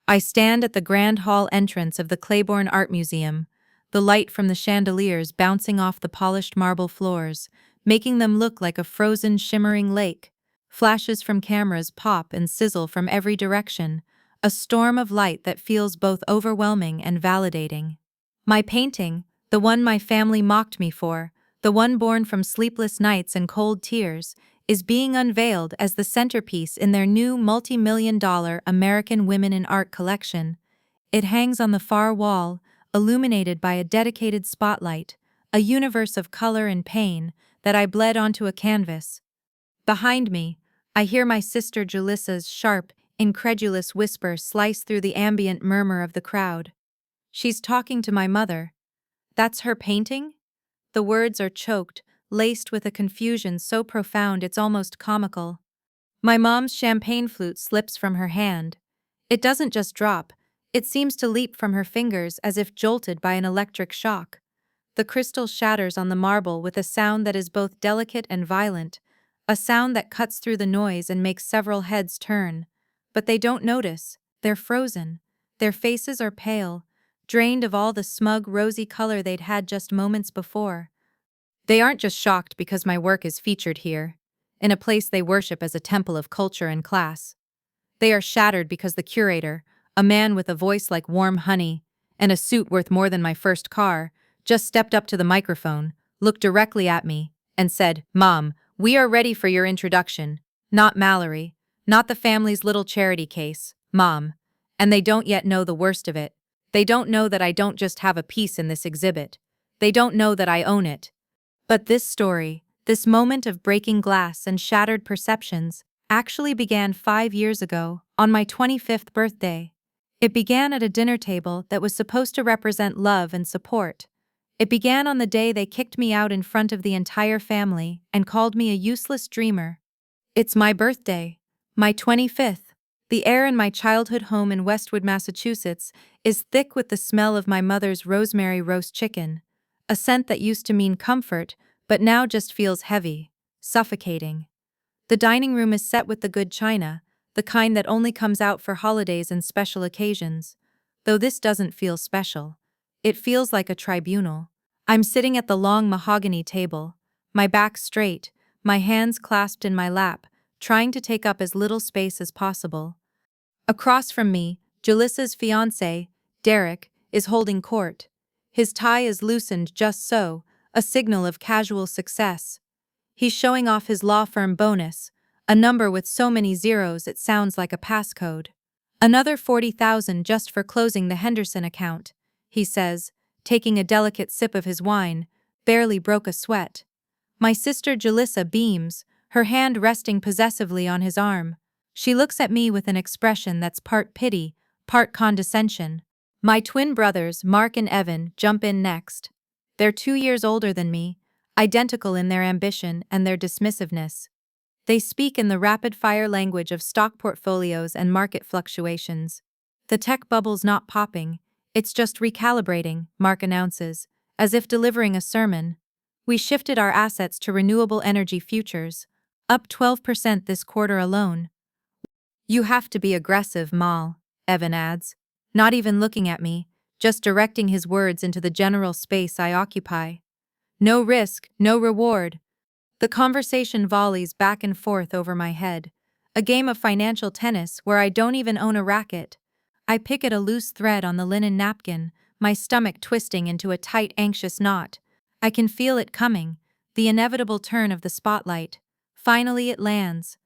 I stand at the grand hall entrance of the Claiborne Art Museum, the light from the chandeliers bouncing off the polished marble floors, making them look like a frozen, shimmering lake. Flashes from cameras pop and sizzle from every direction, a storm of light that feels both overwhelming and validating. My painting, the one my family mocked me for, the one born from sleepless nights and cold tears, is being unveiled as the centerpiece in their new multi-million-dollar American Women in Art collection. It hangs on the far wall, illuminated by a dedicated spotlight, a universe of color and pain that I bled onto a canvas. Behind me, I hear my sister Julissa's sharp, incredulous whisper slice through the ambient murmur of the crowd. She's talking to my mother. That's her painting? The words are choked, laced with a confusion so profound it's almost comical. My mom's champagne flute slips from her hand. It doesn't just drop, it seems to leap from her fingers as if jolted by an electric shock. The crystal shatters on the marble with a sound that is both delicate and violent, a sound that cuts through the noise and makes several heads turn. But they don't notice, they're frozen. Their faces are pale, drained of all the smug, rosy color they'd had just moments before. They aren't just shocked because my work is featured here, in a place they worship as a temple of culture and class. They are shattered because the curator, a man with a voice like warm honey and a suit worth more than my first car, just stepped up to the microphone, looked directly at me, and said, "Mom, we are ready for your introduction. Not Mallory, not the family's little charity case, Mom." And they don't yet know the worst of it. They don't know that I don't just have a piece in this exhibit. They don't know that I own it. But this story, this moment of breaking glass and shattered perceptions, actually began 5 years ago, on my 25th birthday. It began at a dinner table that was supposed to represent love and support. It began on the day they kicked me out in front of the entire family and called me a useless dreamer. It's my birthday, my 25th. The air in my childhood home in Westwood, Massachusetts, is thick with the smell of my mother's rosemary roast chicken, a scent that used to mean comfort, but now just feels heavy, suffocating. The dining room is set with the good china, the kind that only comes out for holidays and special occasions. Though this doesn't feel special. It feels like a tribunal. I'm sitting at the long mahogany table, my back straight, my hands clasped in my lap, trying to take up as little space as possible. Across from me, Julissa's fiancé, Derek, is holding court. His tie is loosened just so, a signal of casual success. He's showing off his law firm bonus, a number with so many zeros it sounds like a passcode. Another 40,000 just for closing the Henderson account, he says, taking a delicate sip of his wine, barely broke a sweat. My sister Julissa beams, her hand resting possessively on his arm. She looks at me with an expression that's part pity, part condescension. My twin brothers, Mark and Evan, jump in next. They're 2 years older than me, identical in their ambition and their dismissiveness. They speak in the rapid-fire language of stock portfolios and market fluctuations. The tech bubble's not popping, it's just recalibrating, Mark announces, as if delivering a sermon. We shifted our assets to renewable energy futures, up 12% this quarter alone. You have to be aggressive, Mal, Evan adds, not even looking at me, just directing his words into the general space I occupy. No risk, no reward. The conversation volleys back and forth over my head, a game of financial tennis where I don't even own a racket. I pick at a loose thread on the linen napkin, my stomach twisting into a tight, anxious knot. I can feel it coming, the inevitable turn of the spotlight. Finally it lands.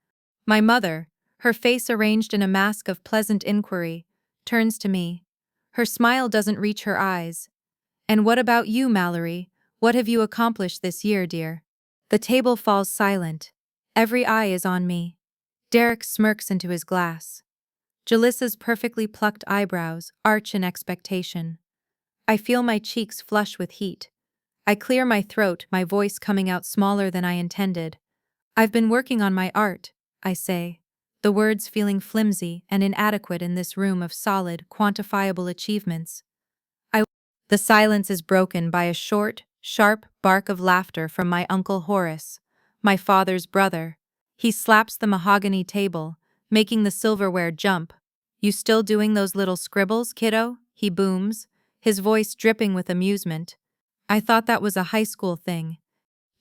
My mother, her face arranged in a mask of pleasant inquiry, turns to me. Her smile doesn't reach her eyes. "And what about you, Mallory? What have you accomplished this year, dear?" The table falls silent. Every eye is on me. Derek smirks into his glass. Jalissa's perfectly plucked eyebrows arch in expectation. I feel my cheeks flush with heat. I clear my throat, my voice coming out smaller than I intended. "I've been working on my art," I say, the words feeling flimsy and inadequate in this room of solid, quantifiable achievements. The silence is broken by a short, sharp bark of laughter from my Uncle Horace, my father's brother. He slaps the mahogany table, making the silverware jump. You still doing those little scribbles, kiddo? He booms, his voice dripping with amusement. I thought that was a high school thing.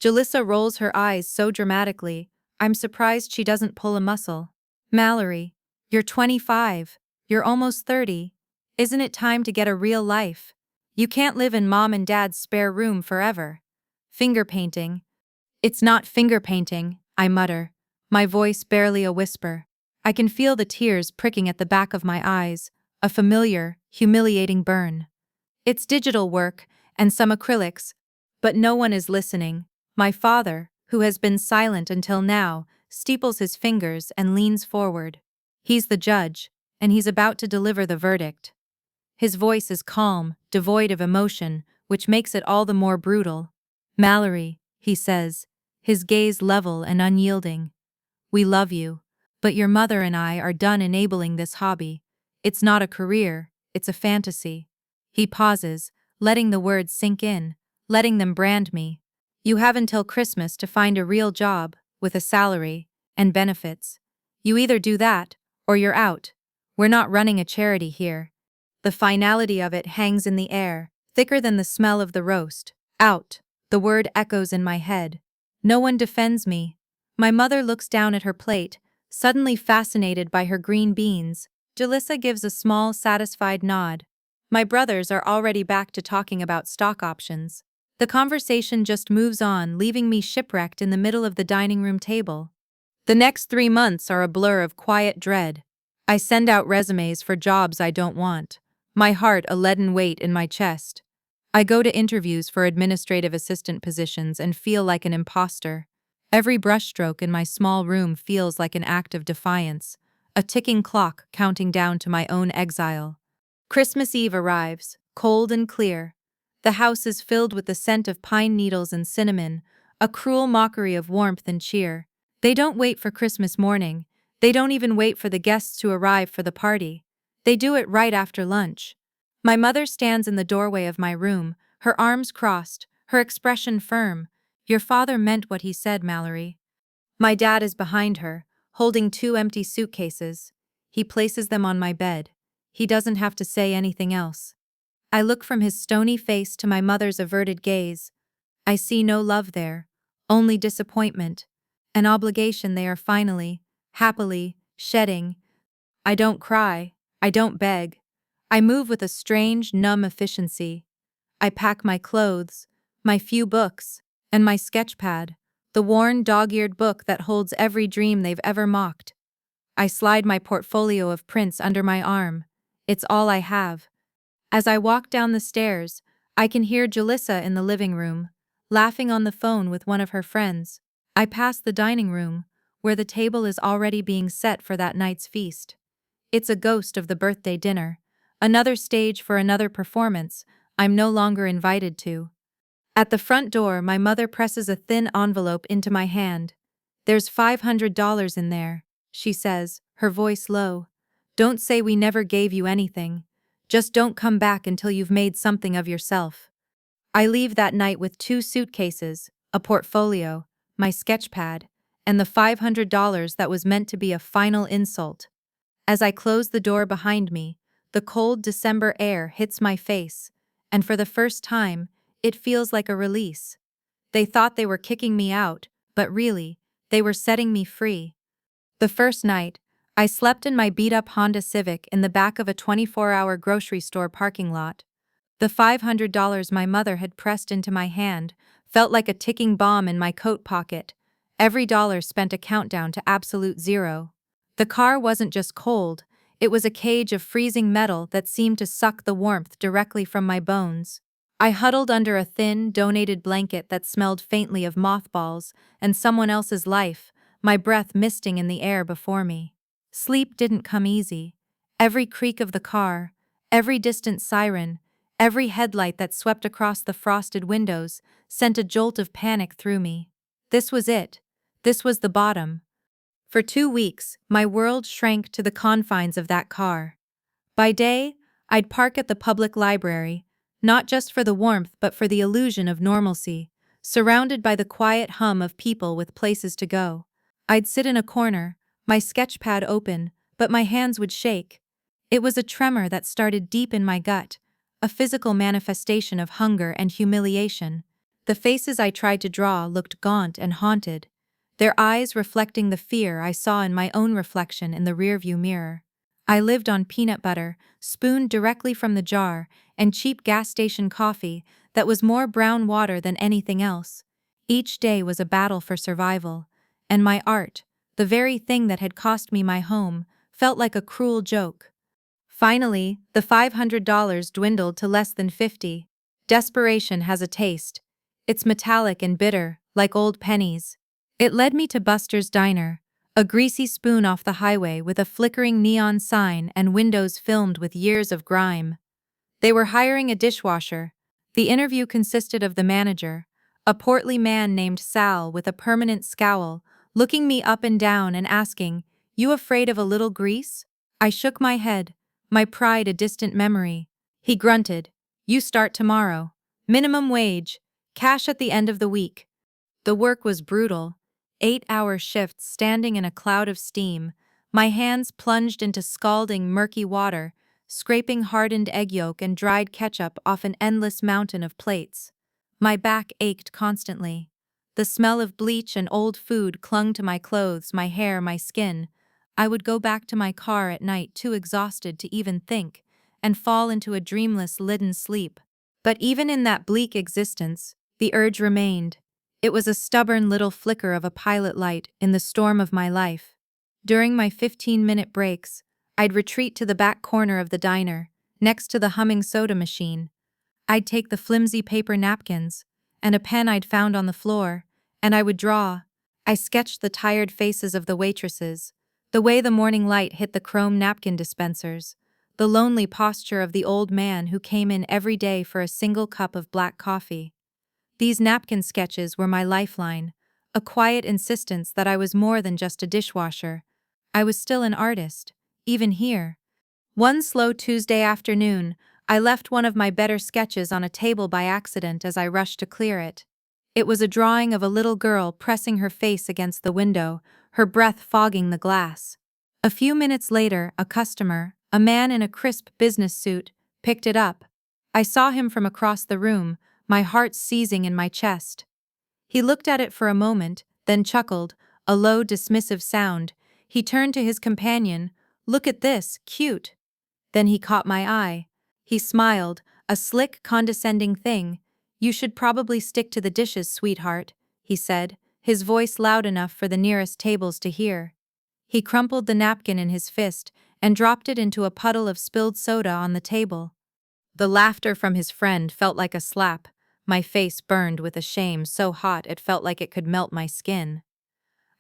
Jalissa rolls her eyes so dramatically, I'm surprised she doesn't pull a muscle. Mallory, you're 25. You're almost 30. Isn't it time to get a real life? You can't live in mom and dad's spare room forever. Finger painting. It's not finger painting, I mutter, my voice barely a whisper. I can feel the tears pricking at the back of my eyes, a familiar, humiliating burn. It's digital work and some acrylics, but no one is listening. My father, who has been silent until now, steeples his fingers and leans forward. He's the judge, and he's about to deliver the verdict. His voice is calm, devoid of emotion, which makes it all the more brutal. Mallory, he says, his gaze level and unyielding. We love you, but your mother and I are done enabling this hobby. It's not a career, it's a fantasy. He pauses, letting the words sink in, letting them brand me. You have until Christmas to find a real job, with a salary, and benefits. You either do that, or you're out. We're not running a charity here. The finality of it hangs in the air, thicker than the smell of the roast. Out. The word echoes in my head. No one defends me. My mother looks down at her plate, suddenly fascinated by her green beans. Jalissa gives a small, satisfied nod. My brothers are already back to talking about stock options. The conversation just moves on, leaving me shipwrecked in the middle of the dining room table. The next 3 months are a blur of quiet dread. I send out resumes for jobs I don't want, my heart a leaden weight in my chest. I go to interviews for administrative assistant positions and feel like an imposter. Every brushstroke in my small room feels like an act of defiance, a ticking clock counting down to my own exile. Christmas Eve arrives, cold and clear. The house is filled with the scent of pine needles and cinnamon, a cruel mockery of warmth and cheer. They don't wait for Christmas morning. They don't even wait for the guests to arrive for the party. They do it right after lunch. My mother stands in the doorway of my room, her arms crossed, her expression firm. Your father meant what he said, Mallory. My dad is behind her, holding 2 empty suitcases. He places them on my bed. He doesn't have to say anything else. I look from his stony face to my mother's averted gaze. I see no love there, only disappointment, an obligation they are finally, happily, shedding. I don't cry, I don't beg. I move with a strange, numb efficiency. I pack my clothes, my few books, and my sketchpad, the worn, dog-eared book that holds every dream they've ever mocked. I slide my portfolio of prints under my arm. It's all I have. As I walk down the stairs, I can hear Jalissa in the living room, laughing on the phone with one of her friends. I pass the dining room, where the table is already being set for that night's feast. It's a ghost of the birthday dinner, another stage for another performance I'm no longer invited to. At the front door, my mother presses a thin envelope into my hand. There's $500 in there, she says, her voice low. Don't say we never gave you anything. Just don't come back until you've made something of yourself. I leave that night with 2 suitcases, a portfolio, my sketchpad, and the $500 that was meant to be a final insult. As I close the door behind me, the cold December air hits my face, and for the first time, it feels like a release. They thought they were kicking me out, but really, they were setting me free. The first night, I slept in my beat-up Honda Civic in the back of a 24-hour grocery store parking lot. The $500 my mother had pressed into my hand felt like a ticking bomb in my coat pocket. Every dollar spent a countdown to absolute zero. The car wasn't just cold, it was a cage of freezing metal that seemed to suck the warmth directly from my bones. I huddled under a thin, donated blanket that smelled faintly of mothballs and someone else's life, my breath misting in the air before me. Sleep didn't come easy. Every creak of the car, every distant siren, every headlight that swept across the frosted windows sent a jolt of panic through me. This was it. This was the bottom. For 2 weeks, my world shrank to the confines of that car. By day, I'd park at the public library, not just for the warmth but for the illusion of normalcy, surrounded by the quiet hum of people with places to go. I'd sit in a corner, my sketchpad open, but my hands would shake. It was a tremor that started deep in my gut, a physical manifestation of hunger and humiliation. The faces I tried to draw looked gaunt and haunted, their eyes reflecting the fear I saw in my own reflection in the rearview mirror. I lived on peanut butter, spooned directly from the jar, and cheap gas station coffee that was more brown water than anything else. Each day was a battle for survival, and my art, the very thing that had cost me my home, felt like a cruel joke. Finally, the $500 dwindled to less than 50. Desperation has a taste. It's metallic and bitter, like old pennies. It led me to Buster's Diner, a greasy spoon off the highway with a flickering neon sign and windows filmed with years of grime. They were hiring a dishwasher. The interview consisted of the manager, a portly man named Sal with a permanent scowl, looking me up and down and asking, "You afraid of a little grease?" I shook my head, my pride a distant memory. He grunted, "You start tomorrow. Minimum wage. Cash at the end of the week." The work was brutal. 8-hour shifts standing in a cloud of steam, my hands plunged into scalding, murky water, scraping hardened egg yolk and dried ketchup off an endless mountain of plates. My back ached constantly. The smell of bleach and old food clung to my clothes, my hair, my skin. I would go back to my car at night too exhausted to even think, and fall into a dreamless, leaden sleep. But even in that bleak existence, the urge remained. It was a stubborn little flicker of a pilot light in the storm of my life. During my 15-minute breaks, I'd retreat to the back corner of the diner, next to the humming soda machine. I'd take the flimsy paper napkins, and a pen I'd found on the floor, and I would draw. I sketched the tired faces of the waitresses, the way the morning light hit the chrome napkin dispensers, the lonely posture of the old man who came in every day for a single cup of black coffee. These napkin sketches were my lifeline, a quiet insistence that I was more than just a dishwasher. I was still an artist, even here. One slow Tuesday afternoon, I left one of my better sketches on a table by accident as I rushed to clear it. It was a drawing of a little girl pressing her face against the window, her breath fogging the glass. A few minutes later, a customer, a man in a crisp business suit, picked it up. I saw him from across the room, my heart seizing in my chest. He looked at it for a moment, then chuckled, a low, dismissive sound. He turned to his companion. "Look at this, cute." Then he caught my eye. He smiled, a slick, condescending thing. "You should probably stick to the dishes, sweetheart," he said, his voice loud enough for the nearest tables to hear. He crumpled the napkin in his fist and dropped it into a puddle of spilled soda on the table. The laughter from his friend felt like a slap. My face burned with a shame so hot it felt like it could melt my skin.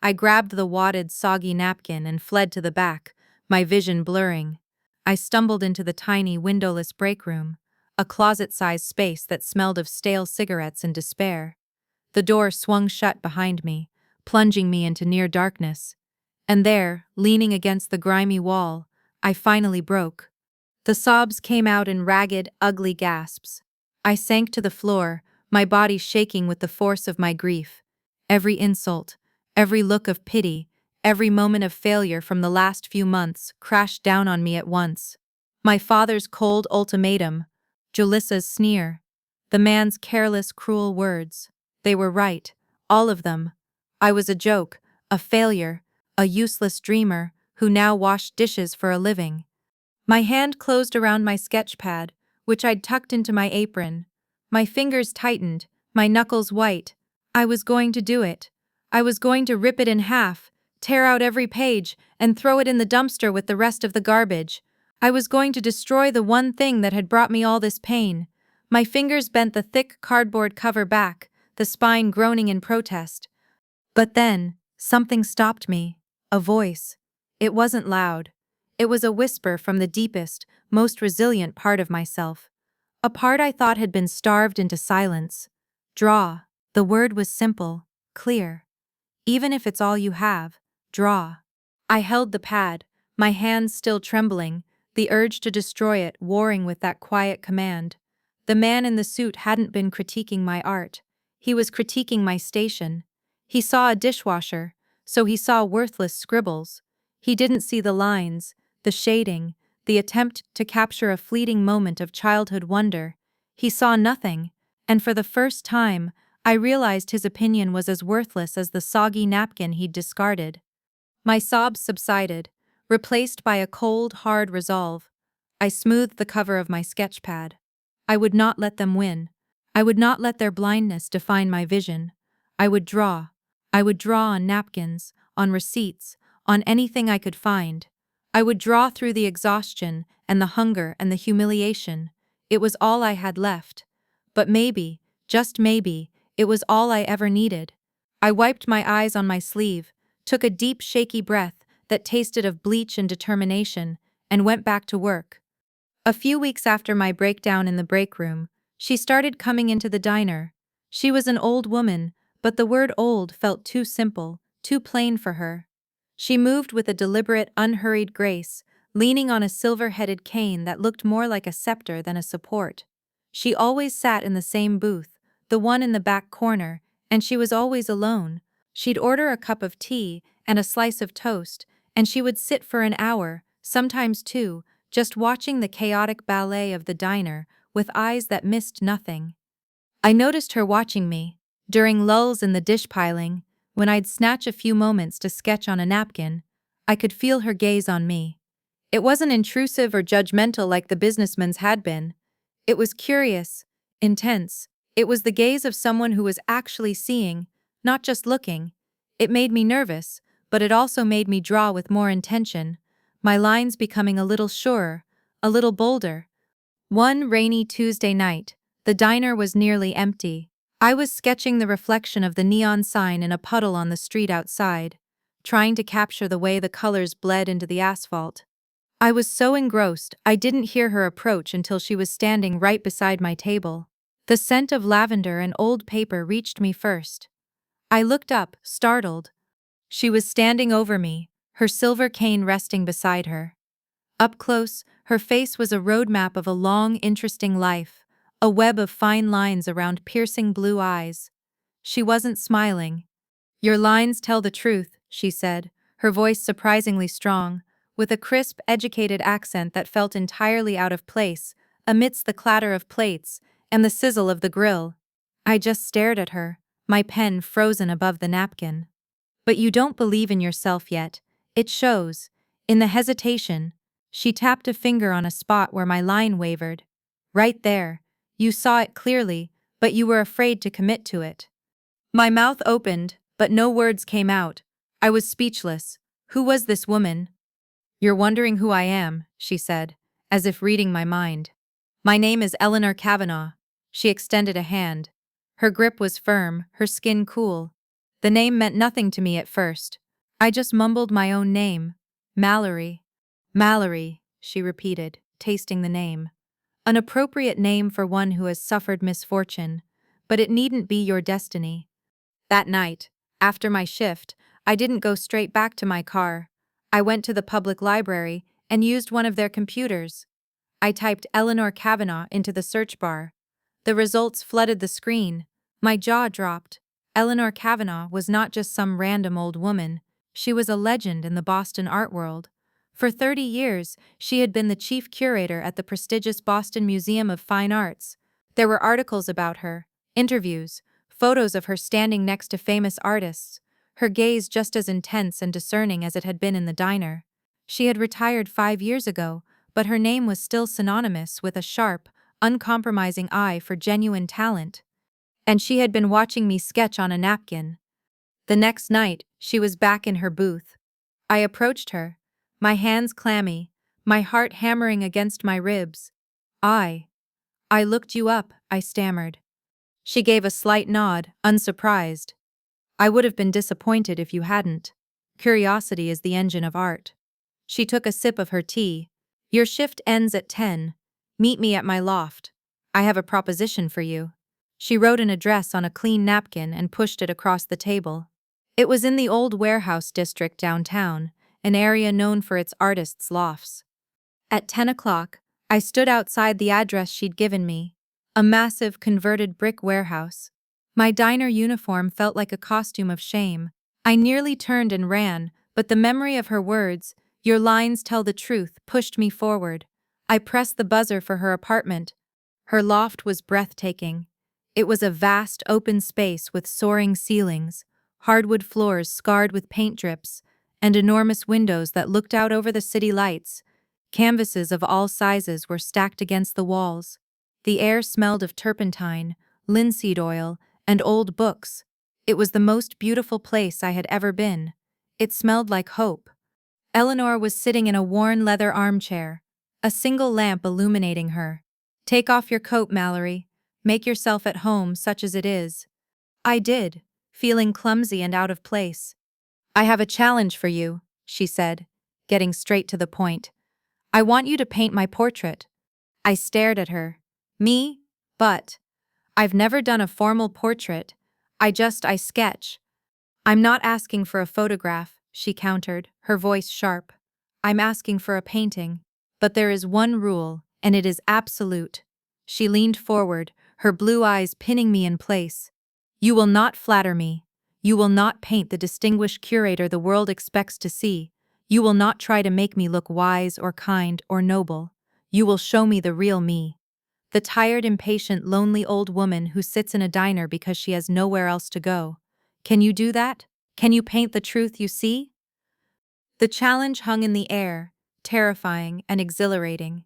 I grabbed the wadded, soggy napkin and fled to the back, my vision blurring. I stumbled into the tiny, windowless break room, a closet-sized space that smelled of stale cigarettes and despair. The door swung shut behind me, plunging me into near darkness. And there, leaning against the grimy wall, I finally broke. The sobs came out in ragged, ugly gasps. I sank to the floor, my body shaking with the force of my grief. Every insult, every look of pity, every moment of failure from the last few months crashed down on me at once. My father's cold ultimatum, Julissa's sneer, the man's careless, cruel words. They were right, all of them. I was a joke, a failure, a useless dreamer who now washed dishes for a living. My hand closed around my sketch pad, which I'd tucked into my apron. My fingers tightened, my knuckles white. I was going to do it. I was going to rip it in half, tear out every page, and throw it in the dumpster with the rest of the garbage. I was going to destroy the one thing that had brought me all this pain. My fingers bent the thick cardboard cover back, the spine groaning in protest. But then, something stopped me. A voice. It wasn't loud. It was a whisper from the deepest, most resilient part of myself. A part I thought had been starved into silence. Draw. The word was simple, clear. Even if it's all you have, draw. I held the pad, my hands still trembling, the urge to destroy it warring with that quiet command. The man in the suit hadn't been critiquing my art. He was critiquing my station. He saw a dishwasher, so he saw worthless scribbles. He didn't see the lines, the shading, the attempt to capture a fleeting moment of childhood wonder. He saw nothing, and for the first time, I realized his opinion was as worthless as the soggy napkin he'd discarded. My sobs subsided, replaced by a cold, hard resolve. I smoothed the cover of my sketchpad. I would not let them win. I would not let their blindness define my vision. I would draw. I would draw on napkins, on receipts, on anything I could find. I would draw through the exhaustion and the hunger and the humiliation. It was all I had left. But maybe, just maybe, it was all I ever needed. I wiped my eyes on my sleeve, took a deep, shaky breath that tasted of bleach and determination, and went back to work. A few weeks after my breakdown in the break room, she started coming into the diner. She was an old woman, but the word old felt too simple, too plain for her. She moved with a deliberate, unhurried grace, leaning on a silver-headed cane that looked more like a scepter than a support. She always sat in the same booth, the one in the back corner, and she was always alone. She'd order a cup of tea and a slice of toast, and she would sit for an hour, sometimes two, just watching the chaotic ballet of the diner with eyes that missed nothing. I noticed her watching me, during lulls in the dish piling, when I'd snatch a few moments to sketch on a napkin. I could feel her gaze on me. It wasn't intrusive or judgmental like the businessman's had been. It was curious, intense. It was the gaze of someone who was actually seeing, not just looking. It made me nervous, but it also made me draw with more intention, my lines becoming a little surer, a little bolder. One rainy Tuesday night, the diner was nearly empty. I was sketching the reflection of the neon sign in a puddle on the street outside, trying to capture the way the colors bled into the asphalt. I was so engrossed, I didn't hear her approach until she was standing right beside my table. The scent of lavender and old paper reached me first. I looked up, startled. She was standing over me, her silver cane resting beside her. Up close, her face was a roadmap of a long, interesting life, a web of fine lines around piercing blue eyes. She wasn't smiling. "Your lines tell the truth," she said, her voice surprisingly strong, with a crisp, educated accent that felt entirely out of place amidst the clatter of plates and the sizzle of the grill. I just stared at her, my pen frozen above the napkin. "But you don't believe in yourself yet. It shows." In the hesitation, she tapped a finger on a spot where my line wavered. "Right there. You saw it clearly, but you were afraid to commit to it." My mouth opened, but no words came out. I was speechless. Who was this woman? "You're wondering who I am," she said, as if reading my mind. "My name is Eleanor Kavanagh." She extended a hand. Her grip was firm, her skin cool. The name meant nothing to me at first. I just mumbled my own name. "Mallory." "Mallory," she repeated, tasting the name. "An appropriate name for one who has suffered misfortune, but it needn't be your destiny." That night, after my shift, I didn't go straight back to my car. I went to the public library and used one of their computers. I typed Eleanor Kavanagh into the search bar. The results flooded the screen. My jaw dropped. Eleanor Kavanagh was not just some random old woman. She was a legend in the Boston art world. For 30 years, she had been the chief curator at the prestigious Boston Museum of Fine Arts. There were articles about her, interviews, photos of her standing next to famous artists, her gaze just as intense and discerning as it had been in the diner. She had retired 5 years ago, but her name was still synonymous with a sharp, uncompromising eye for genuine talent. And she had been watching me sketch on a napkin. The next night, she was back in her booth. I approached her, my hands clammy, my heart hammering against my ribs. I looked you up," I stammered. She gave a slight nod, unsurprised. "I would have been disappointed if you hadn't. Curiosity is the engine of art." She took a sip of her tea. "Your shift ends at 10. Meet me at my loft. I have a proposition for you." She wrote an address on a clean napkin and pushed it across the table. It was in the old warehouse district downtown, an area known for its artists' lofts. At 10 o'clock, I stood outside the address she'd given me, a massive converted brick warehouse. My diner uniform felt like a costume of shame. I nearly turned and ran, but the memory of her words, Your lines tell the truth, pushed me forward. I pressed the buzzer for her apartment. Her loft was breathtaking. It was a vast open space with soaring ceilings, hardwood floors scarred with paint drips, and enormous windows that looked out over the city lights. Canvases of all sizes were stacked against the walls. The air smelled of turpentine, linseed oil, and old books. It was the most beautiful place I had ever been. It smelled like hope. Eleanor was sitting in a worn leather armchair, a single lamp illuminating her. "Take off your coat, Mallory. Make yourself at home, such as it is." I did, feeling clumsy and out of place. "I have a challenge for you," she said, getting straight to the point. "I want you to paint my portrait." I stared at her. "Me? But I've never done a formal portrait. I sketch." "I'm not asking for a photograph," she countered, her voice sharp. "I'm asking for a painting. But there is one rule, and it is absolute." She leaned forward, her blue eyes pinning me in place. "You will not flatter me. You will not paint the distinguished curator the world expects to see. You will not try to make me look wise or kind or noble. You will show me the real me. The tired, impatient, lonely old woman who sits in a diner because she has nowhere else to go. Can you do that? Can you paint the truth you see?" The challenge hung in the air, terrifying and exhilarating.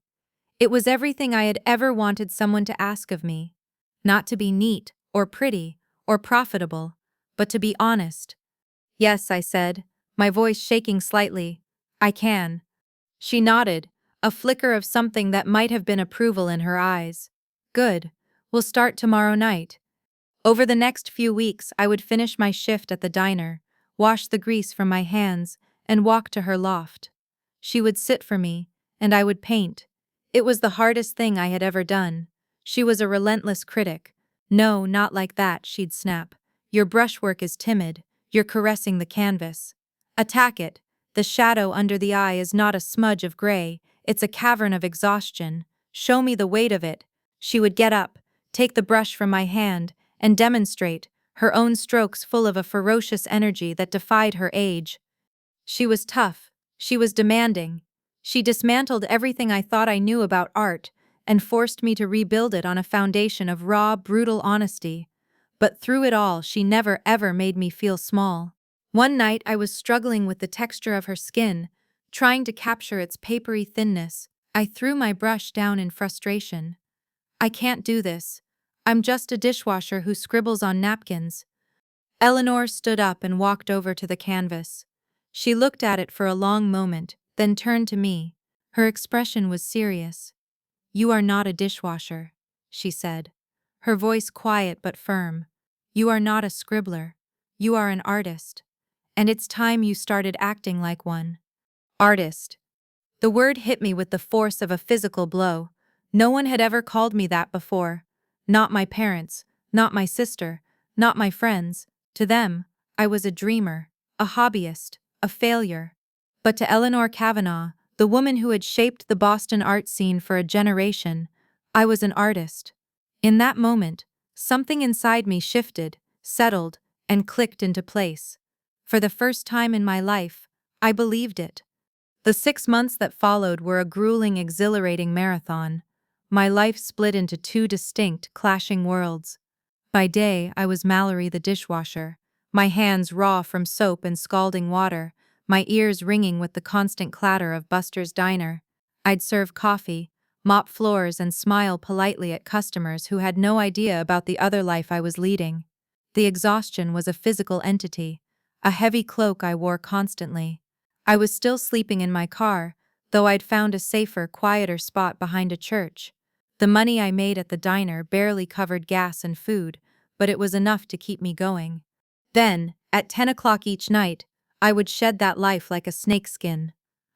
It was everything I had ever wanted someone to ask of me. Not to be neat, or pretty, or profitable, but to be honest. "Yes," I said, my voice shaking slightly. "I can." She nodded, a flicker of something that might have been approval in her eyes. "Good. We'll start tomorrow night." Over the next few weeks, I would finish my shift at the diner, wash the grease from my hands, and walk to her loft. She would sit for me, and I would paint. It was the hardest thing I had ever done. She was a relentless critic. "No, not like that," she'd snap. "Your brushwork is timid. You're caressing the canvas. Attack it. The shadow under the eye is not a smudge of gray, it's a cavern of exhaustion. Show me the weight of it." She would get up, take the brush from my hand, and demonstrate, her own strokes full of a ferocious energy that defied her age. She was tough. She was demanding. She dismantled everything I thought I knew about art and forced me to rebuild it on a foundation of raw, brutal honesty. But through it all, she never ever made me feel small. One night I was struggling with the texture of her skin, trying to capture its papery thinness. I threw my brush down in frustration. "I can't do this. I'm just a dishwasher who scribbles on napkins." Eleanor stood up and walked over to the canvas. She looked at it for a long moment, then turned to me. Her expression was serious. "You are not a dishwasher," she said, her voice quiet but firm. "You are not a scribbler. You are an artist. And it's time you started acting like one." Artist. The word hit me with the force of a physical blow. No one had ever called me that before. Not my parents, not my sister, not my friends. To them, I was a dreamer, a hobbyist, a failure. But to Eleanor Kavanagh, the woman who had shaped the Boston art scene for a generation, I was an artist. In that moment, something inside me shifted, settled, and clicked into place. For the first time in my life, I believed it. The 6 months that followed were a grueling, exhilarating marathon. My life split into two distinct, clashing worlds. By day, I was Mallory the dishwasher, my hands raw from soap and scalding water, my ears ringing with the constant clatter of Buster's diner. I'd serve coffee, mop floors, and smile politely at customers who had no idea about the other life I was leading. The exhaustion was a physical entity, a heavy cloak I wore constantly. I was still sleeping in my car, though I'd found a safer, quieter spot behind a church. The money I made at the diner barely covered gas and food, but it was enough to keep me going. Then, at 10 o'clock each night, I would shed that life like a snakeskin.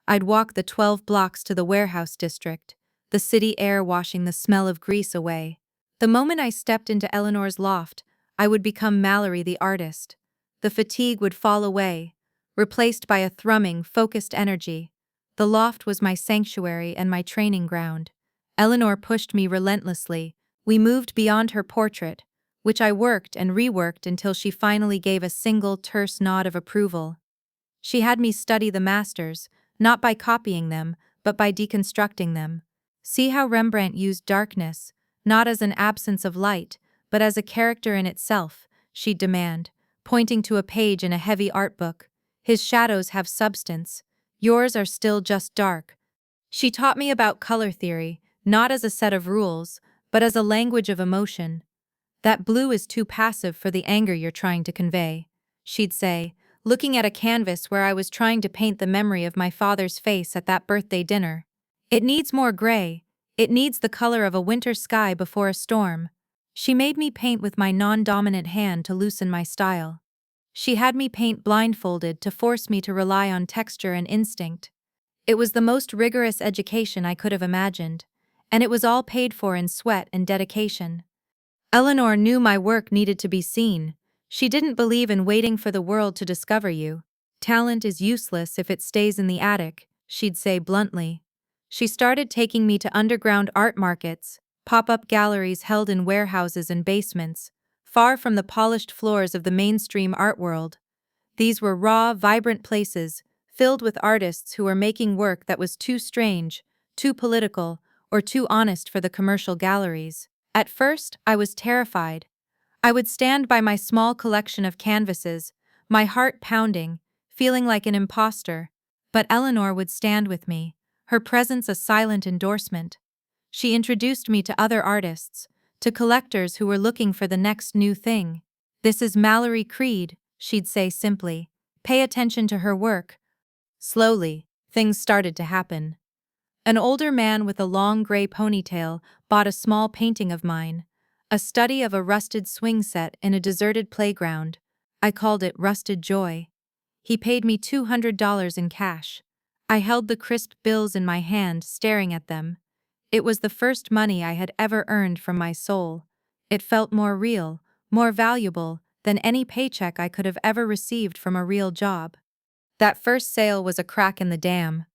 I'd walk the 12 blocks to the warehouse district, the city air washing the smell of grease away. The moment I stepped into Eleanor's loft, I would become Mallory the artist. The fatigue would fall away, replaced by a thrumming, focused energy. The loft was my sanctuary and my training ground. Eleanor pushed me relentlessly. We moved beyond her portrait, which I worked and reworked until she finally gave a single terse nod of approval. She had me study the masters, not by copying them, but by deconstructing them. See how Rembrandt used darkness, not as an absence of light, but as a character in itself, she'd demand, pointing to a page in a heavy art book. His shadows have substance. Yours are still just dark. She taught me about color theory, not as a set of rules, but as a language of emotion. That blue is too passive for the anger you're trying to convey, she'd say, looking at a canvas where I was trying to paint the memory of my father's face at that birthday dinner. It needs more gray. It needs the color of a winter sky before a storm. She made me paint with my non-dominant hand to loosen my style. She had me paint blindfolded to force me to rely on texture and instinct. It was the most rigorous education I could have imagined, and it was all paid for in sweat and dedication. Eleanor knew my work needed to be seen. She didn't believe in waiting for the world to discover you. Talent is useless if it stays in the attic, she'd say bluntly. She started taking me to underground art markets, pop-up galleries held in warehouses and basements, far from the polished floors of the mainstream art world. These were raw, vibrant places, filled with artists who were making work that was too strange, too political, or too honest for the commercial galleries. At first, I was terrified. I would stand by my small collection of canvases, my heart pounding, feeling like an imposter. But Eleanor would stand with me, her presence a silent endorsement. She introduced me to other artists, to collectors who were looking for the next new thing. "This is Mallory Creed," she'd say simply. "Pay attention to her work." Slowly, things started to happen. An older man with a long gray ponytail bought a small painting of mine, a study of a rusted swing set in a deserted playground. I called it Rusted Joy. He paid me $200 in cash. I held the crisp bills in my hand, staring at them. It was the first money I had ever earned from my soul. It felt more real, more valuable than any paycheck I could have ever received from a real job. That first sale was a crack in the dam.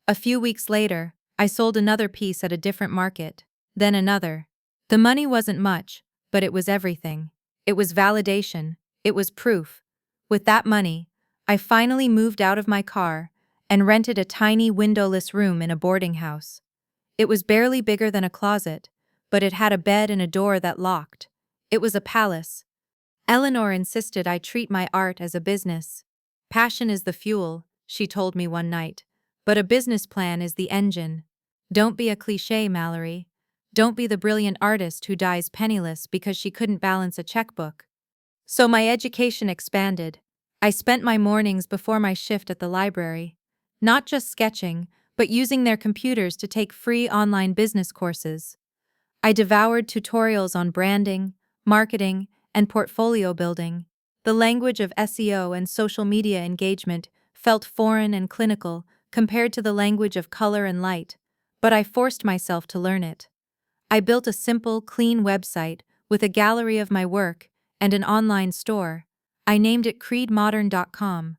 A few weeks later, I sold another piece at a different market, then another. The money wasn't much, but it was everything. It was validation. It was proof. With that money, I finally moved out of my car and rented a tiny windowless room in a boarding house. It was barely bigger than a closet, but it had a bed and a door that locked. It was a palace. Eleanor insisted I treat my art as a business. "Passion is the fuel," she told me one night, "but a business plan is the engine. Don't be a cliché, Mallory. Don't be the brilliant artist who dies penniless because she couldn't balance a checkbook." So my education expanded. I spent my mornings before my shift at the library, not just sketching, but using their computers to take free online business courses. I devoured tutorials on branding, marketing, and portfolio building. The language of SEO and social media engagement felt foreign and clinical compared to the language of color and light, but I forced myself to learn it. I built a simple, clean website with a gallery of my work and an online store. I named it creedmodern.com.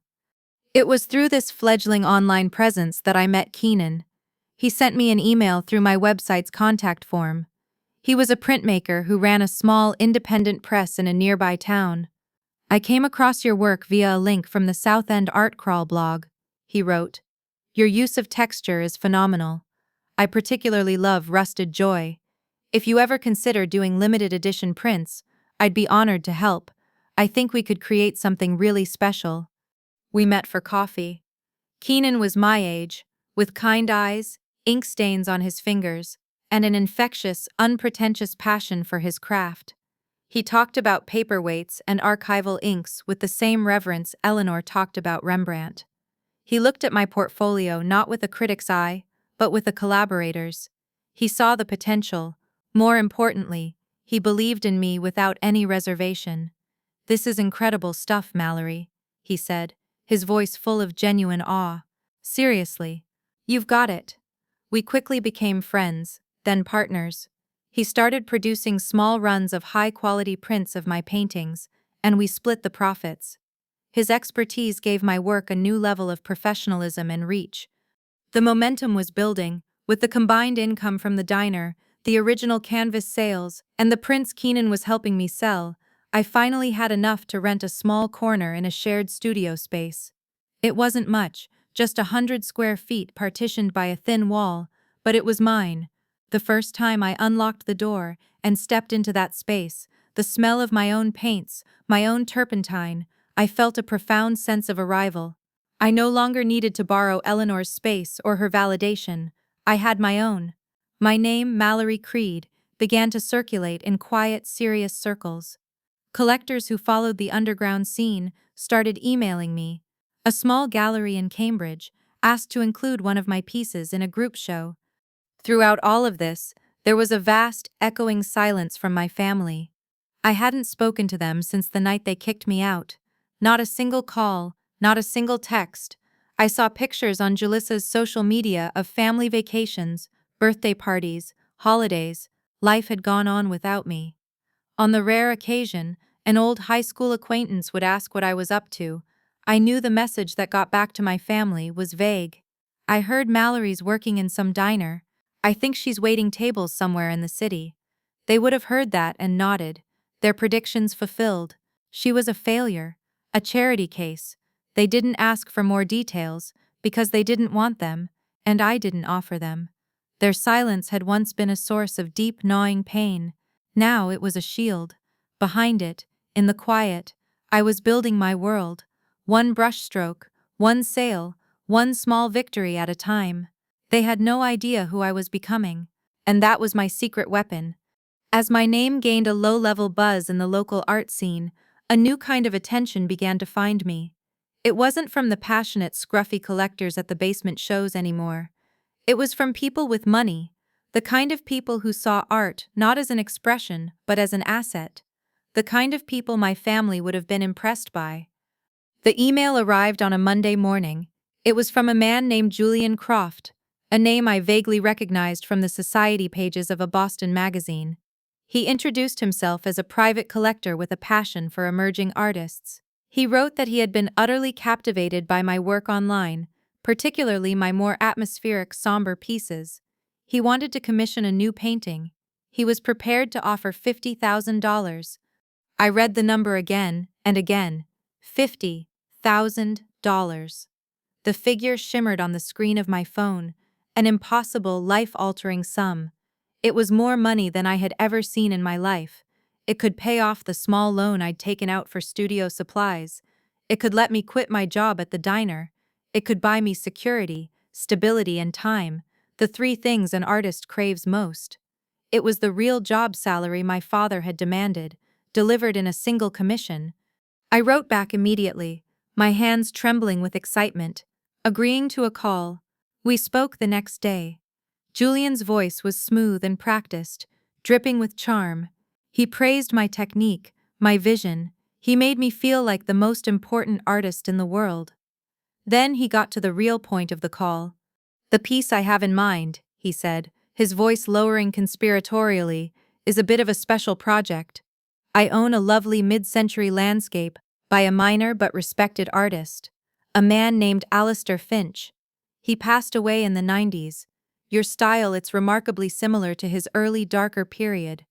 It was through this fledgling online presence that I met Keenan. He sent me an email through my website's contact form. He was a printmaker who ran a small, independent press in a nearby town. "I came across your work via a link from the South End Art Crawl blog," he wrote. "Your use of texture is phenomenal. I particularly love Rusted Joy. If you ever consider doing limited edition prints, I'd be honored to help. I think we could create something really special." We met for coffee. Keenan was my age, with kind eyes, ink stains on his fingers, and an infectious, unpretentious passion for his craft. He talked about paperweights and archival inks with the same reverence Eleanor talked about Rembrandt. He looked at my portfolio not with a critic's eye, but with a collaborator's. He saw the potential. More importantly, he believed in me without any reservation. "This is incredible stuff, Mallory," he said, his voice full of genuine awe. "Seriously, you've got it." We quickly became friends, then partners. He started producing small runs of high-quality prints of my paintings, and we split the profits. His expertise gave my work a new level of professionalism and reach. The momentum was building, with the combined income from the diner, the original canvas sales, and the prints Keenan was helping me sell. I finally had enough to rent a small corner in a shared studio space. It wasn't much, just 100 square feet partitioned by a thin wall, but it was mine. The first time I unlocked the door and stepped into that space, the smell of my own paints, my own turpentine, I felt a profound sense of arrival. I no longer needed to borrow Eleanor's space or her validation. I had my own. My name, Mallory Creed, began to circulate in quiet, serious circles. Collectors who followed the underground scene started emailing me. A small gallery in Cambridge asked to include one of my pieces in a group show. Throughout all of this, there was a vast, echoing silence from my family. I hadn't spoken to them since the night they kicked me out. Not a single call, not a single text. I saw pictures on Julissa's social media of family vacations, birthday parties, holidays. Life had gone on without me. On the rare occasion, an old high school acquaintance would ask what I was up to. I knew the message that got back to my family was vague. I heard Mallory's working in some diner. I think she's waiting tables somewhere in the city. They would have heard that and nodded. Their predictions fulfilled. She was a failure, a charity case. They didn't ask for more details because they didn't want them, and I didn't offer them. Their silence had once been a source of deep, gnawing pain. Now it was a shield. Behind it, in the quiet, I was building my world. One brushstroke, one sale, one small victory at a time. They had no idea who I was becoming, and that was my secret weapon. As my name gained a low-level buzz in the local art scene, a new kind of attention began to find me. It wasn't from the passionate, scruffy collectors at the basement shows anymore. It was from people with money, the kind of people who saw art not as an expression but as an asset, the kind of people my family would have been impressed by. The email arrived on a Monday morning. It was from a man named Julian Croft, a name I vaguely recognized from the society pages of a Boston magazine. He introduced himself as a private collector with a passion for emerging artists. He wrote that he had been utterly captivated by my work online, particularly my more atmospheric, somber pieces. He wanted to commission a new painting. He was prepared to offer $50,000. I read the number again and again. $50,000. The figure shimmered on the screen of my phone, an impossible, life-altering sum. It was more money than I had ever seen in my life. It could pay off the small loan I'd taken out for studio supplies. It could let me quit my job at the diner. It could buy me security, stability, and time, the three things an artist craves most. It was the real job salary my father had demanded, delivered in a single commission. I wrote back immediately, my hands trembling with excitement, agreeing to a call. We spoke the next day. Julian's voice was smooth and practiced, dripping with charm. He praised my technique, my vision. He made me feel like the most important artist in the world. Then he got to the real point of the call. "The piece I have in mind," he said, his voice lowering conspiratorially, "is a bit of a special project. I own a lovely mid-century landscape by a minor but respected artist, a man named Alistair Finch. He passed away in the 90s. Your style, it's remarkably similar to his early darker period,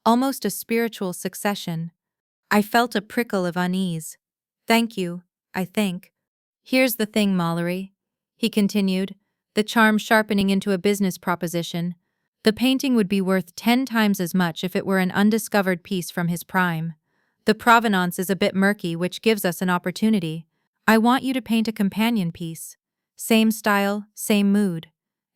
almost a spiritual succession." I felt a prickle of unease. "Thank you, I think. Here's the thing, Mallory," he continued, the charm sharpening into a business proposition. "The painting would be worth 10 times as much if it were an undiscovered piece from his prime. The provenance is a bit murky, which gives us an opportunity. I want you to paint a companion piece. Same style, same mood.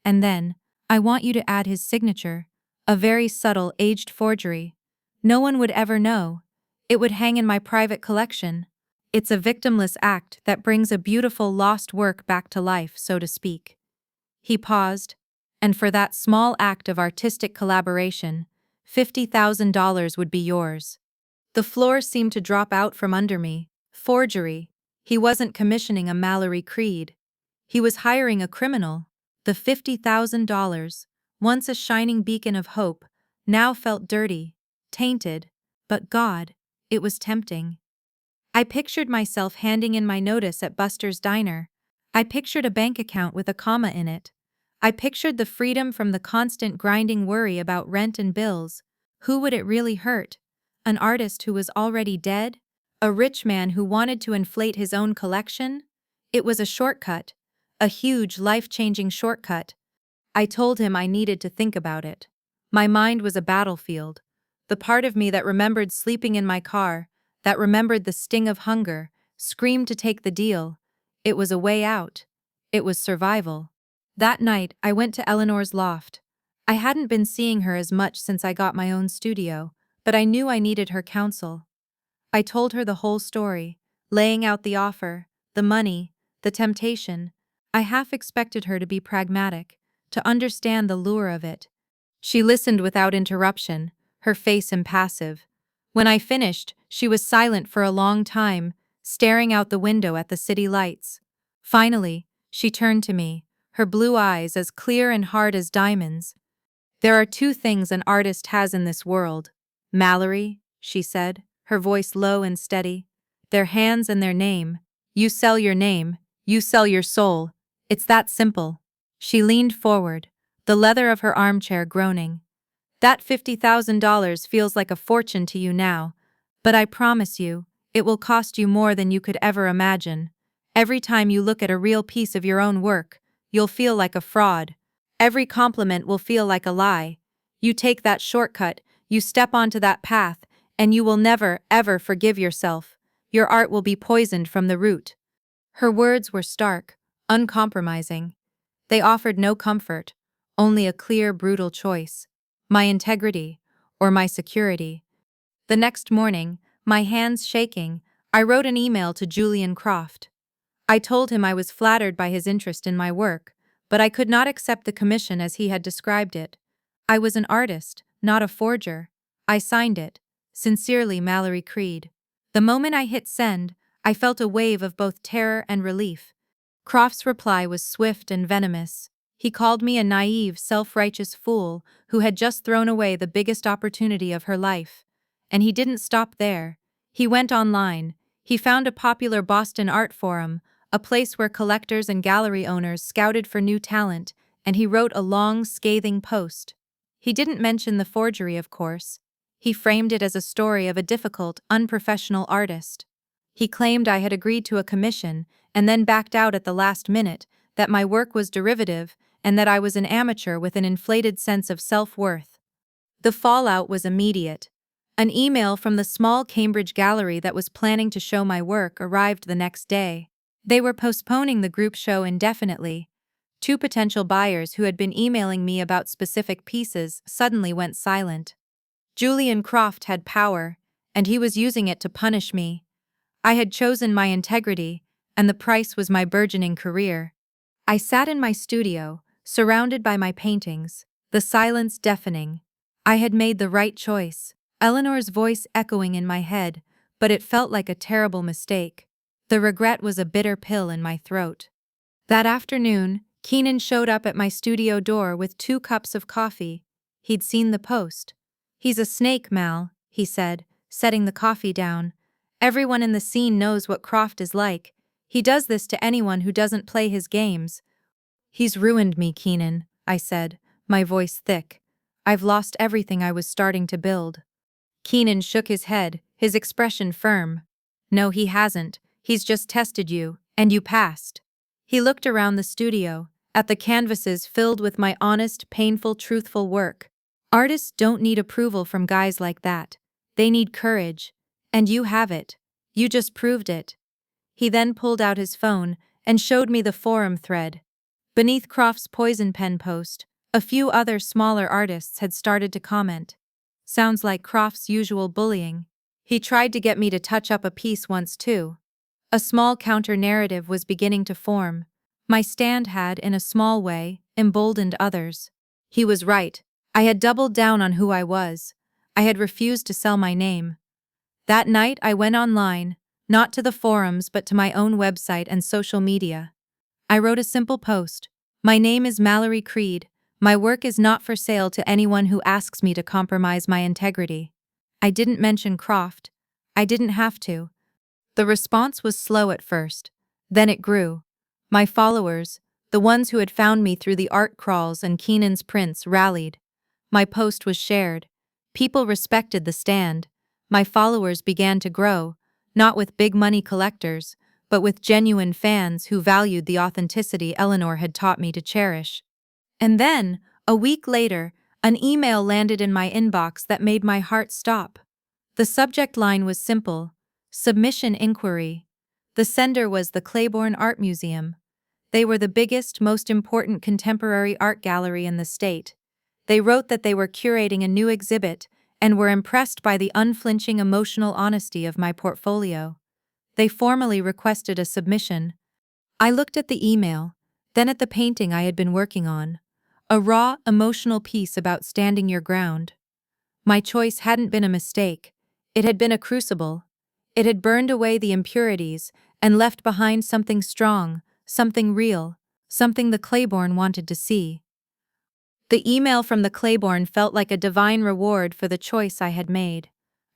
And then, I want you to add his signature, a very subtle, aged forgery. No one would ever know. It would hang in my private collection. It's a victimless act that brings a beautiful lost work back to life, so to speak." He paused, "And for that small act of artistic collaboration, $50,000 would be yours." The floor seemed to drop out from under me. Forgery. He wasn't commissioning a Mallory Creed. He was hiring a criminal. The $50,000, once a shining beacon of hope, now felt dirty, tainted, but God, it was tempting. I pictured myself handing in my notice at Buster's Diner. I pictured a bank account with a comma in it. I pictured the freedom from the constant grinding worry about rent and bills. Who would it really hurt? An artist who was already dead? A rich man who wanted to inflate his own collection? It was a shortcut, a huge, life-changing shortcut. I told him I needed to think about it. My mind was a battlefield. The part of me that remembered sleeping in my car, that remembered the sting of hunger, screamed to take the deal. It was a way out. It was survival. That night, I went to Eleanor's loft. I hadn't been seeing her as much since I got my own studio, but I knew I needed her counsel. I told her the whole story, laying out the offer, the money, the temptation. I half expected her to be pragmatic, to understand the lure of it. She listened without interruption, her face impassive. When I finished, she was silent for a long time, staring out the window at the city lights. Finally, she turned to me, her blue eyes as clear and hard as diamonds. "There are two things an artist has in this world, Mallory," she said, her voice low and steady. "Their hands and their name. You sell your name, you sell your soul. It's that simple." She leaned forward, the leather of her armchair groaning. "That $50,000 feels like a fortune to you now, but I promise you, it will cost you more than you could ever imagine. Every time you look at a real piece of your own work, you'll feel like a fraud. Every compliment will feel like a lie. You take that shortcut, you step onto that path, and you will never, ever forgive yourself. Your art will be poisoned from the root." Her words were stark, uncompromising. They offered no comfort, only a clear, brutal choice: my integrity or my security. The next morning, my hands shaking, I wrote an email to Julian Croft. I told him I was flattered by his interest in my work, but I could not accept the commission as he had described it. I was an artist, not a forger. I signed it. Sincerely, Mallory Creed. The moment I hit send, I felt a wave of both terror and relief. Croft's reply was swift and venomous. He called me a naive, self-righteous fool who had just thrown away the biggest opportunity of her life. And he didn't stop there. He went online. He found a popular Boston art forum, a place where collectors and gallery owners scouted for new talent, and he wrote a long, scathing post. He didn't mention the forgery, of course. He framed it as a story of a difficult, unprofessional artist. He claimed I had agreed to a commission and then backed out at the last minute, that my work was derivative, and that I was an amateur with an inflated sense of self-worth. The fallout was immediate. An email from the small Cambridge gallery that was planning to show my work arrived the next day. They were postponing the group show indefinitely. Two potential buyers who had been emailing me about specific pieces suddenly went silent. Julian Croft had power, and he was using it to punish me. I had chosen my integrity, and the price was my burgeoning career. I sat in my studio, surrounded by my paintings, the silence deafening. I had made the right choice, Eleanor's voice echoing in my head, but it felt like a terrible mistake. The regret was a bitter pill in my throat. That afternoon, Keenan showed up at my studio door with 2 cups of coffee. He'd seen the post. "He's a snake, Mal," he said, setting the coffee down. "Everyone in the scene knows what Croft is like. He does this to anyone who doesn't play his games." "He's ruined me, Keenan," I said, my voice thick. "I've lost everything I was starting to build." Keenan shook his head, his expression firm. "No, he hasn't. He's just tested you, and you passed." He looked around the studio, at the canvases filled with my honest, painful, truthful work. "Artists don't need approval from guys like that. They need courage. And you have it. You just proved it." He then pulled out his phone and showed me the forum thread. Beneath Croft's poison pen post, a few other smaller artists had started to comment. "Sounds like Croft's usual bullying. He tried to get me to touch up a piece once too." A small counter-narrative was beginning to form. My stand had, in a small way, emboldened others. He was right. I had doubled down on who I was. I had refused to sell my name. That night I went online, not to the forums but to my own website and social media. I wrote a simple post. "My name is Mallory Creed. My work is not for sale to anyone who asks me to compromise my integrity." I didn't mention Croft. I didn't have to. The response was slow at first. Then it grew. My followers, the ones who had found me through the art crawls and Keenan's prints, rallied. My post was shared. People respected the stand. My followers began to grow, not with big money collectors, but with genuine fans who valued the authenticity Eleanor had taught me to cherish. And then, a week later, an email landed in my inbox that made my heart stop. The subject line was simple: submission inquiry. The sender was the Claiborne Art Museum. They were the biggest, most important contemporary art gallery in the state. They wrote that they were curating a new exhibit and were impressed by the unflinching emotional honesty of my portfolio. They formally requested a submission. I looked at the email, then at the painting I had been working on. A raw, emotional piece about standing your ground. My choice hadn't been a mistake. It had been a crucible. It had burned away the impurities and left behind something strong, something real, something the Claiborne wanted to see. The email from the Claiborne felt like a divine reward for the choice I had made.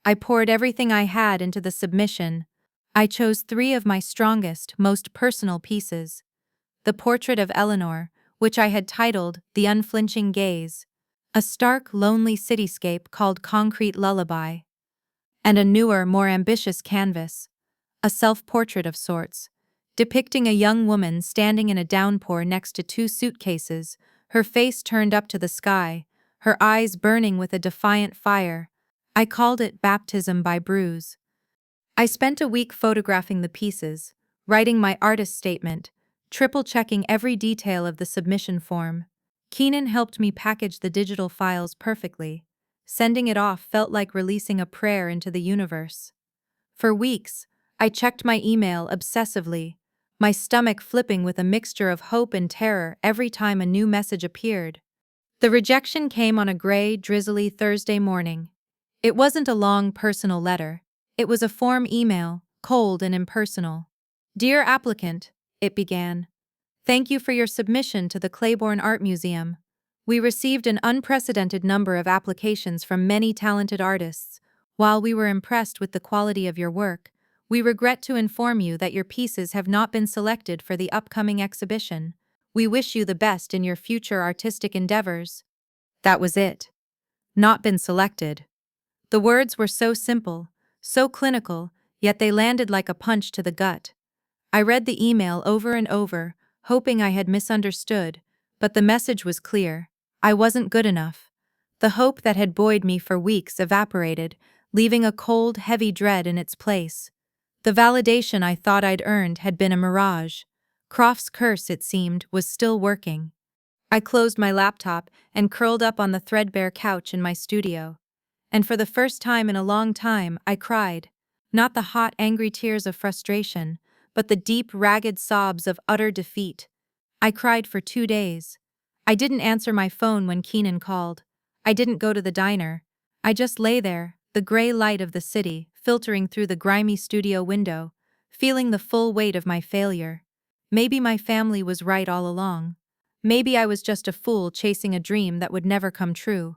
I poured everything I had into the submission. I chose 3 of my strongest, most personal pieces. The portrait of Eleanor, which I had titled The Unflinching Gaze, a stark, lonely cityscape called Concrete Lullaby, and a newer, more ambitious canvas, a self-portrait of sorts, depicting a young woman standing in a downpour next to 2 suitcases, her face turned up to the sky, her eyes burning with a defiant fire. I called it Baptism by Bruise. I spent a week photographing the pieces, writing my artist statement, triple-checking every detail of the submission form. Keenan helped me package the digital files perfectly. Sending it off felt like releasing a prayer into the universe. For weeks, I checked my email obsessively, my stomach flipping with a mixture of hope and terror every time a new message appeared. The rejection came on a gray, drizzly Thursday morning. It wasn't a long personal letter. It was a form email, cold and impersonal. "Dear applicant," it began. "Thank you for your submission to the Claiborne Art Museum. We received an unprecedented number of applications from many talented artists. While we were impressed with the quality of your work, we regret to inform you that your pieces have not been selected for the upcoming exhibition. We wish you the best in your future artistic endeavors." That was it. Not been selected. The words were so simple, so clinical, yet they landed like a punch to the gut. I read the email over and over, hoping I had misunderstood, but the message was clear. I wasn't good enough. The hope that had buoyed me for weeks evaporated, leaving a cold, heavy dread in its place. The validation I thought I'd earned had been a mirage. Croft's curse, it seemed, was still working. I closed my laptop and curled up on the threadbare couch in my studio. And for the first time in a long time, I cried. Not the hot, angry tears of frustration, but the deep, ragged sobs of utter defeat. I cried for 2 days. I didn't answer my phone when Keenan called. I didn't go to the diner. I just lay there, the gray light of the city filtering through the grimy studio window, feeling the full weight of my failure. Maybe my family was right all along. Maybe I was just a fool chasing a dream that would never come true.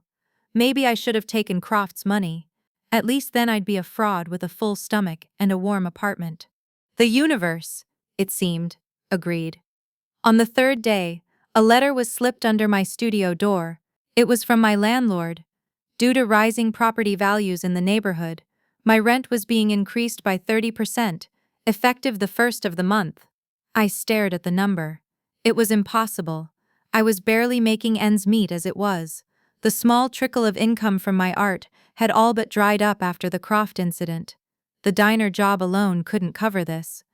Maybe I should have taken Croft's money. At least then I'd be a fraud with a full stomach and a warm apartment. The universe, it seemed, agreed. On the 3rd day, a letter was slipped under my studio door. It was from my landlord. Due to rising property values in the neighborhood, my rent was being increased by 30%, effective the 1st of the month. I stared at the number. It was impossible. I was barely making ends meet as it was. The small trickle of income from my art had all but dried up after the Croft incident. The diner job alone couldn't cover this.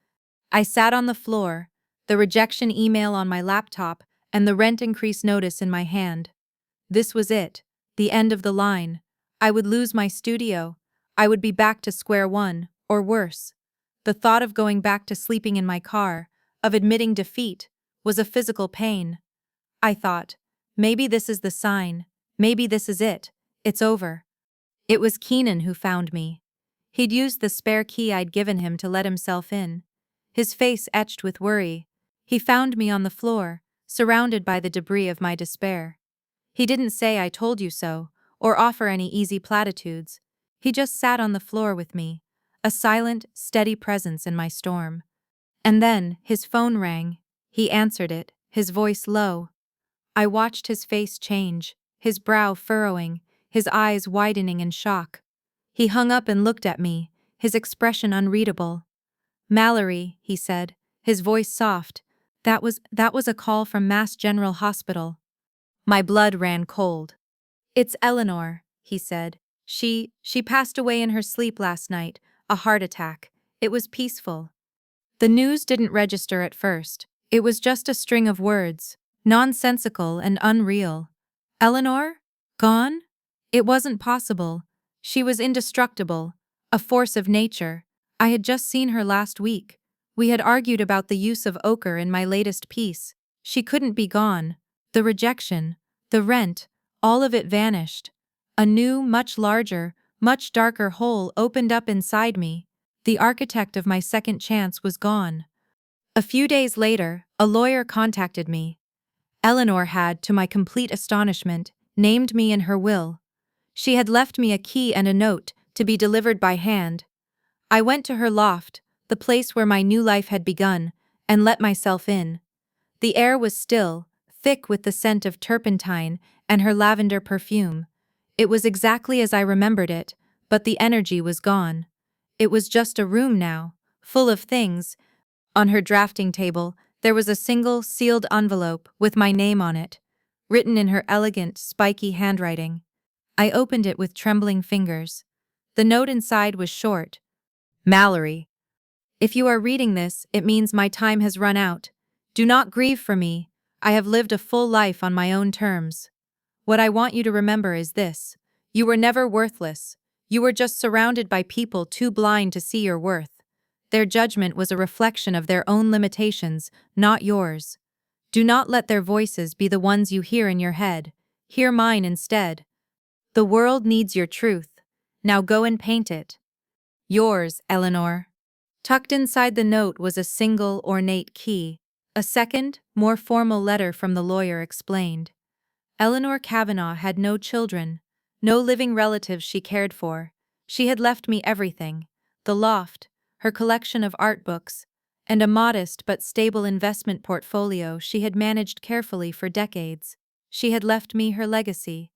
I sat on the floor, the rejection email on my laptop, and the rent increase notice in my hand. This was it, the end of the line. I would lose my studio. I would be back to square one, or worse. The thought of going back to sleeping in my car, of admitting defeat, was a physical pain. I thought, maybe this is the sign. Maybe this is it. It's over. It was Keenan who found me. He'd used the spare key I'd given him to let himself in. His face etched with worry. He found me on the floor, surrounded by the debris of my despair. He didn't say "I told you so," or offer any easy platitudes. He just sat on the floor with me, a silent, steady presence in my storm. And then, his phone rang. He answered it, his voice low. I watched his face change, his brow furrowing, his eyes widening in shock. He hung up and looked at me, his expression unreadable. Mallory, he said, his voice soft. That was a call from Mass General Hospital. My blood ran cold. It's Eleanor, he said. She passed away in her sleep last night, a heart attack. It was peaceful. The news didn't register at first. It was just a string of words, nonsensical and unreal. Eleanor? Gone? It wasn't possible. She was indestructible, a force of nature. I had just seen her last week. We had argued about the use of ochre in my latest piece. She couldn't be gone. The rejection, the rent, all of it vanished. A new, much larger, much darker hole opened up inside me. The architect of my second chance was gone. A few days later, a lawyer contacted me. Eleanor had, to my complete astonishment, named me in her will. She had left me a key and a note, to be delivered by hand. I went to her loft, the place where my new life had begun, and let myself in. The air was still, thick with the scent of turpentine and her lavender perfume. It was exactly as I remembered it, but the energy was gone. It was just a room now, full of things. On her drafting table, there was a single, sealed envelope with my name on it, written in her elegant, spiky handwriting. I opened it with trembling fingers. The note inside was short. Mallory, if you are reading this, it means my time has run out. Do not grieve for me. I have lived a full life on my own terms. What I want you to remember is this. You were never worthless. You were just surrounded by people too blind to see your worth. Their judgment was a reflection of their own limitations, not yours. Do not let their voices be the ones you hear in your head. Hear mine instead. The world needs your truth. Now go and paint it. Yours, Eleanor. Tucked inside the note was a single, ornate key. A second, more formal letter from the lawyer explained. Eleanor Kavanagh had no children, no living relatives she cared for. She had left me everything: the loft, her collection of art books, and a modest but stable investment portfolio she had managed carefully for decades. She had left me her legacy.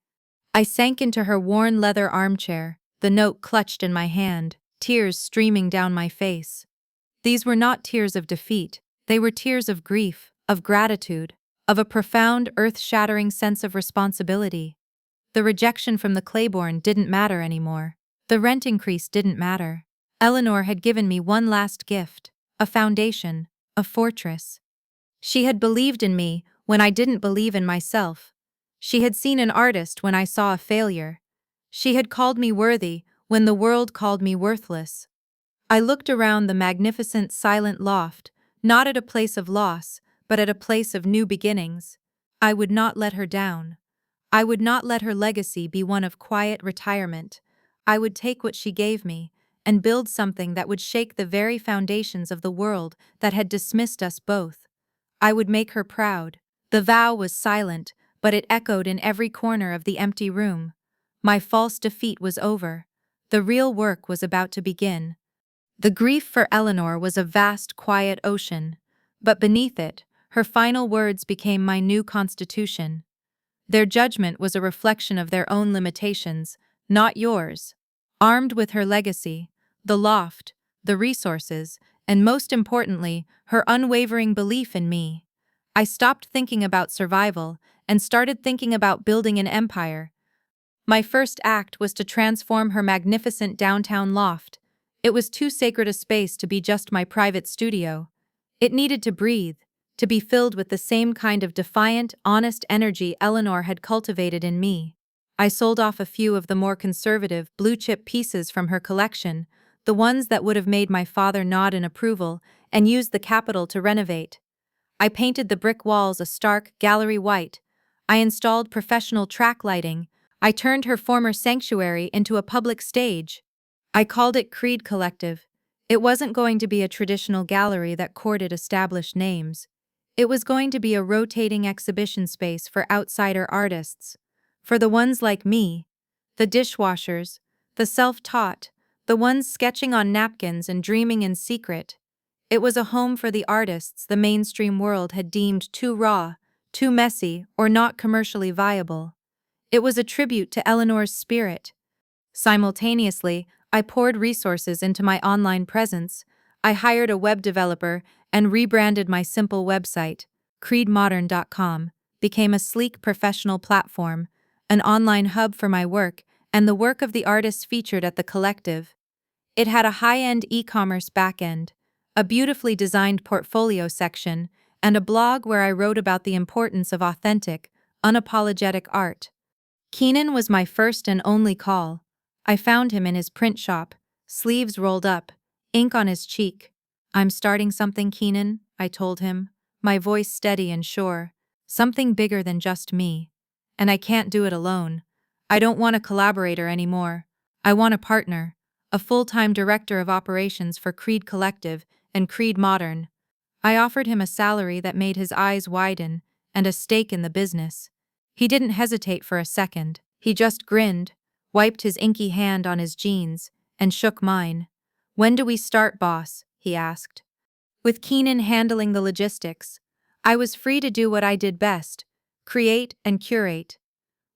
I sank into her worn leather armchair, the note clutched in my hand, tears streaming down my face. These were not tears of defeat, they were tears of grief, of gratitude, of a profound, earth-shattering sense of responsibility. The rejection from the Claiborne didn't matter anymore. The rent increase didn't matter. Eleanor had given me one last gift, a foundation, a fortress. She had believed in me when I didn't believe in myself. She had seen an artist when I saw a failure. She had called me worthy when the world called me worthless. I looked around the magnificent, silent loft, not at a place of loss, but at a place of new beginnings. I would not let her down. I would not let her legacy be one of quiet retirement. I would take what she gave me and build something that would shake the very foundations of the world that had dismissed us both. I would make her proud. The vow was silent, but it echoed in every corner of the empty room. My false defeat was over. The real work was about to begin. The grief for Eleanor was a vast, quiet ocean, but beneath it, her final words became my new constitution. Their judgment was a reflection of their own limitations, not yours. Armed with her legacy, the loft, the resources, and most importantly, her unwavering belief in me, I stopped thinking about survival and started thinking about building an empire. My first act was to transform her magnificent downtown loft. It was too sacred a space to be just my private studio. It needed to breathe, to be filled with the same kind of defiant, honest energy Eleanor had cultivated in me. I sold off a few of the more conservative, blue-chip pieces from her collection, the ones that would have made my father nod in approval, and used the capital to renovate. I painted the brick walls a stark, gallery white. I installed professional track lighting. I turned her former sanctuary into a public stage. I called it Creed Collective. It wasn't going to be a traditional gallery that courted established names. It was going to be a rotating exhibition space for outsider artists. For the ones like me, the dishwashers, the self-taught, the ones sketching on napkins and dreaming in secret. It was a home for the artists the mainstream world had deemed too raw, too messy, or not commercially viable. It was a tribute to Eleanor's spirit. Simultaneously, I poured resources into my online presence. I hired a web developer and rebranded my simple website, creedmodern.com, became a sleek professional platform, an online hub for my work and the work of the artists featured at the collective. It had a high-end e-commerce backend, a beautifully designed portfolio section, and a blog where I wrote about the importance of authentic, unapologetic art. Keenan was my first and only call. I found him in his print shop, sleeves rolled up, ink on his cheek. "I'm starting something, Keenan," I told him, my voice steady and sure. "Something bigger than just me. And I can't do it alone. I don't want a collaborator anymore. I want a partner, a full-time director of operations for Creed Collective and Creed Modern." I offered him a salary that made his eyes widen and a stake in the business. He didn't hesitate for a second. He just grinned, wiped his inky hand on his jeans, and shook mine. "When do we start, boss?" he asked. With Keenan handling the logistics, I was free to do what I did best: create and curate.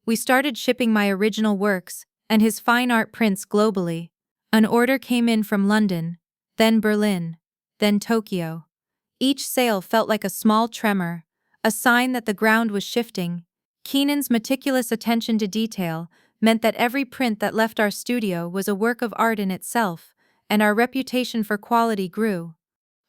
We started shipping my original works and his fine art prints globally. An order came in from London, then Berlin, then Tokyo. Each sale felt like a small tremor, a sign that the ground was shifting. Keenan's meticulous attention to detail meant that every print that left our studio was a work of art in itself, and our reputation for quality grew.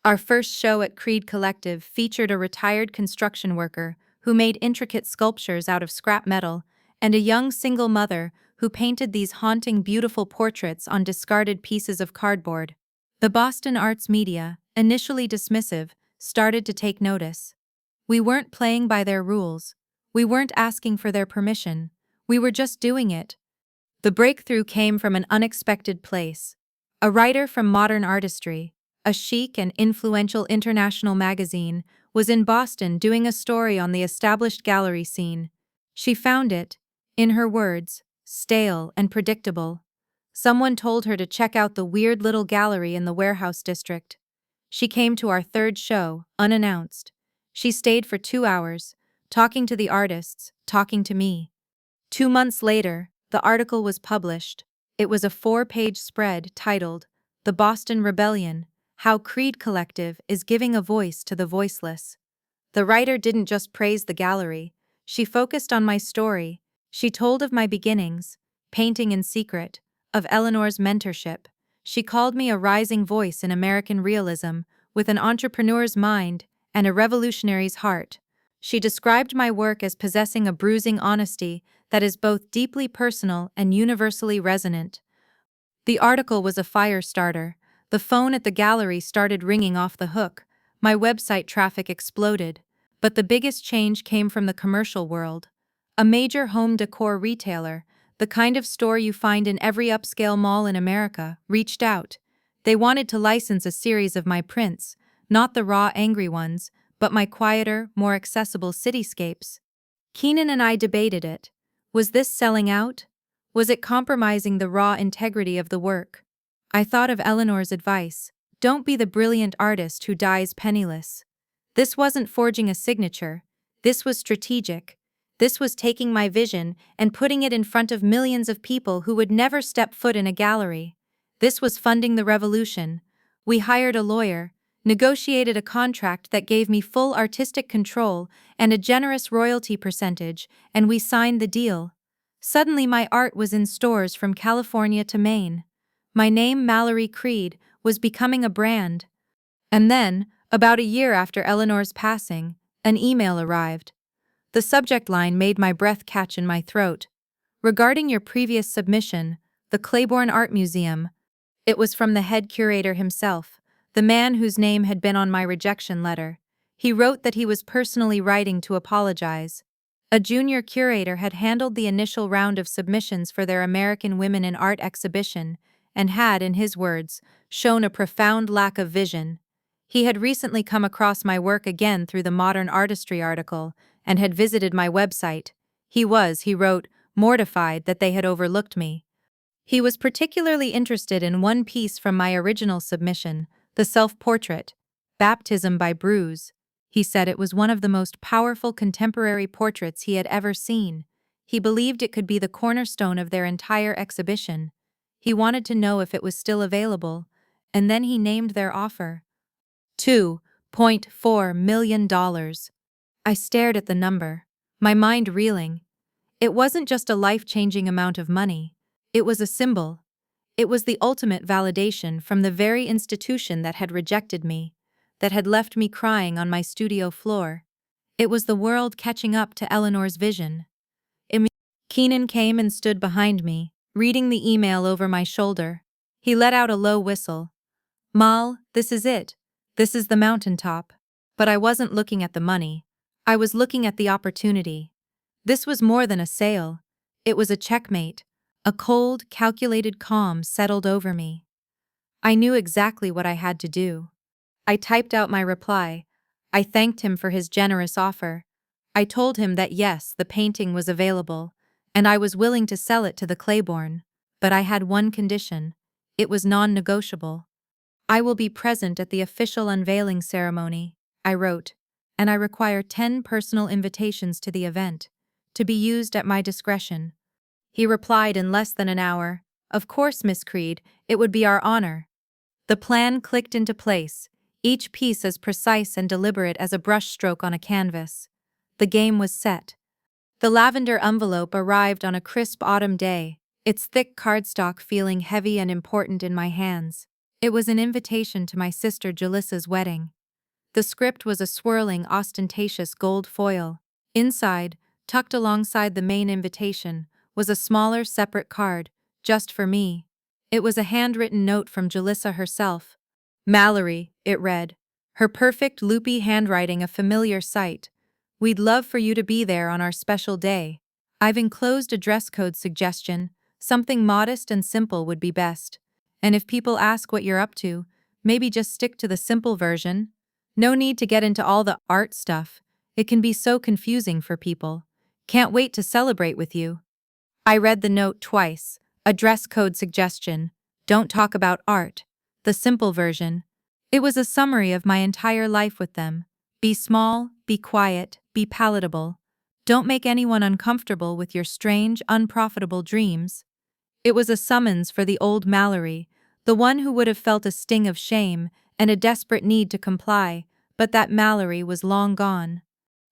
Our first show at Creed Collective featured a retired construction worker who made intricate sculptures out of scrap metal, and a young single mother who painted these haunting, beautiful portraits on discarded pieces of cardboard. The Boston arts media, initially dismissive, started to take notice. We weren't playing by their rules. We weren't asking for their permission. We were just doing it. The breakthrough came from an unexpected place. A writer from Modern Artistry, a chic and influential international magazine, was in Boston doing a story on the established gallery scene. She found it, in her words, stale and predictable. Someone told her to check out the weird little gallery in the warehouse district. She came to our third show, unannounced. She stayed for 2 hours, talking to the artists, talking to me. 2 months later, the article was published. It was a 4-page spread titled, "The Boston Rebellion: How Creed Collective is Giving a Voice to the Voiceless." The writer didn't just praise the gallery. She focused on my story. She told of my beginnings, painting in secret, of Eleanor's mentorship. She called me a rising voice in American realism, with an entrepreneur's mind and a revolutionary's heart. She described my work as possessing a bruising honesty that is both deeply personal and universally resonant. The article was a fire starter. The phone at the gallery started ringing off the hook. My website traffic exploded. But the biggest change came from the commercial world. A major home decor retailer, the kind of store you find in every upscale mall in America, reached out. They wanted to license a series of my prints, not the raw, angry ones, but my quieter, more accessible cityscapes. Keenan and I debated it. Was this selling out? Was it compromising the raw integrity of the work? I thought of Eleanor's advice: don't be the brilliant artist who dies penniless. This wasn't forging a signature. This was strategic. This was taking my vision and putting it in front of millions of people who would never step foot in a gallery. This was funding the revolution. We hired a lawyer, negotiated a contract that gave me full artistic control and a generous royalty percentage, and we signed the deal. Suddenly my art was in stores from California to Maine. My name, Mallory Creed, was becoming a brand. And then, about a year after Eleanor's passing, an email arrived. The subject line made my breath catch in my throat. "Regarding your previous submission, the Claiborne Art Museum." It was from the head curator himself, the man whose name had been on my rejection letter. He wrote that he was personally writing to apologize. A junior curator had handled the initial round of submissions for their American Women in Art exhibition and had, in his words, shown a profound lack of vision. He had recently come across my work again through the Modern Artistry article and had visited my website. He was, he wrote, mortified that they had overlooked me. He was particularly interested in one piece from my original submission, the self-portrait, "Baptism by Bruise." He said it was one of the most powerful contemporary portraits he had ever seen. He believed it could be the cornerstone of their entire exhibition. He wanted to know if it was still available, and then he named their offer. $2.4 million. I stared at the number, my mind reeling. It wasn't just a life-changing amount of money. It was a symbol. It was the ultimate validation from the very institution that had rejected me, that had left me crying on my studio floor. It was the world catching up to Eleanor's vision. Keenan came and stood behind me, reading the email over my shoulder. He let out a low whistle. "Mal, this is it. This is the mountaintop." But I wasn't looking at the money. I was looking at the opportunity. This was more than a sale. It was a checkmate. A cold, calculated calm settled over me. I knew exactly what I had to do. I typed out my reply. I thanked him for his generous offer. I told him that yes, the painting was available, and I was willing to sell it to the Claiborne, but I had one condition. It was non-negotiable. "I will be present at the official unveiling ceremony," I wrote, "and I require 10 personal invitations to the event, to be used at my discretion." He replied in less than an hour, "Of course, Miss Creed, it would be our honor." The plan clicked into place, each piece as precise and deliberate as a brushstroke on a canvas. The game was set. The lavender envelope arrived on a crisp autumn day, its thick cardstock feeling heavy and important in my hands. It was an invitation to my sister Jalissa's wedding. The script was a swirling, ostentatious gold foil. Inside, tucked alongside the main invitation, was a smaller, separate card, just for me. It was a handwritten note from Jalissa herself. "Mallory," it read, her perfect, loopy handwriting a familiar sight. "We'd love for you to be there on our special day. I've enclosed a dress code suggestion. Something modest and simple would be best. And if people ask what you're up to, maybe just stick to the simple version. No need to get into all the art stuff. It can be so confusing for people. Can't wait to celebrate with you." I read the note twice. A dress code suggestion. Don't talk about art. The simple version. It was a summary of my entire life with them. Be small, be quiet, be palatable. Don't make anyone uncomfortable with your strange, unprofitable dreams. It was a summons for the old Mallory, the one who would have felt a sting of shame and a desperate need to comply, but that Mallory was long gone.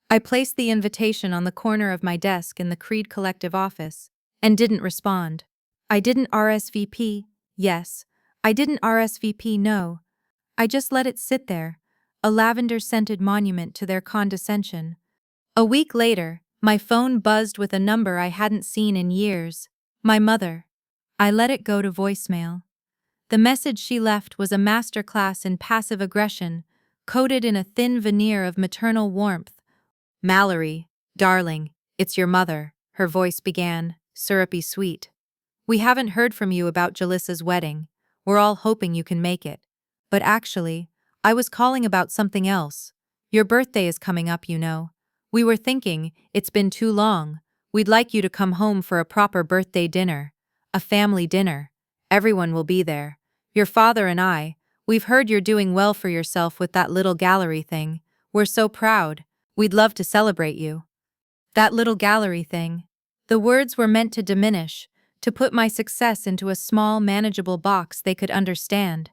I placed the invitation on the corner of my desk in the Creed Collective office, and didn't respond. I didn't RSVP, yes. I didn't RSVP, no. I just let it sit there, a lavender-scented monument to their condescension. A week later, my phone buzzed with a number I hadn't seen in years. My mother. I let it go to voicemail. The message she left was a masterclass in passive aggression, coated in a thin veneer of maternal warmth. "Mallory, darling, it's your mother," her voice began, syrupy sweet. "We haven't heard from you about Jalissa's wedding. We're all hoping you can make it. But actually, I was calling about something else. Your birthday is coming up, you know. We were thinking, it's been too long. We'd like you to come home for a proper birthday dinner. A family dinner. Everyone will be there. Your father and I. We've heard you're doing well for yourself with that little gallery thing. We're so proud. We'd love to celebrate you." That little gallery thing. The words were meant to diminish, to put my success into a small, manageable box they could understand.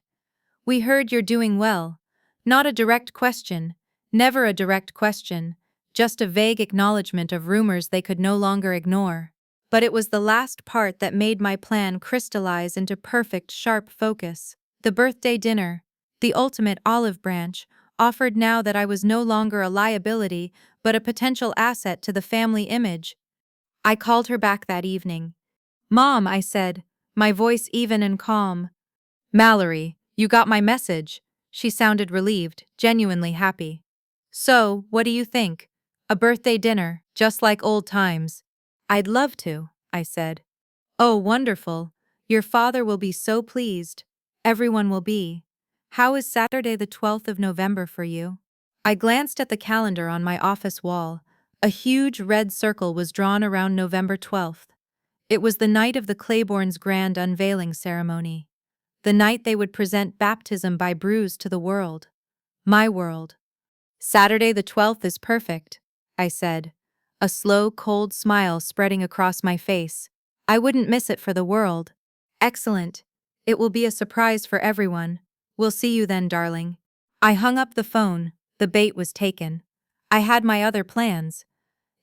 "We heard you're doing well." Not a direct question, never a direct question, just a vague acknowledgement of rumors they could no longer ignore. But it was the last part that made my plan crystallize into perfect, sharp focus. The birthday dinner, the ultimate olive branch, offered now that I was no longer a liability, but a potential asset to the family image. I called her back that evening. "Mom," I said, my voice even and calm. "Mallory, you got my message." She sounded relieved, genuinely happy. "So, what do you think? A birthday dinner, just like old times." "I'd love to," I said. "Oh, wonderful. Your father will be so pleased. Everyone will be. How is Saturday the 12th of November for you?" I glanced at the calendar on my office wall. A huge red circle was drawn around November 12th. It was the night of the Claiborne's grand unveiling ceremony. The night they would present baptism by bruise to the world. My world. "Saturday the 12th is perfect," I said, a slow, cold smile spreading across my face. "I wouldn't miss it for the world." "Excellent. It will be a surprise for everyone." We'll see you then, darling. I hung up the phone. The bait was taken. I had my other plans.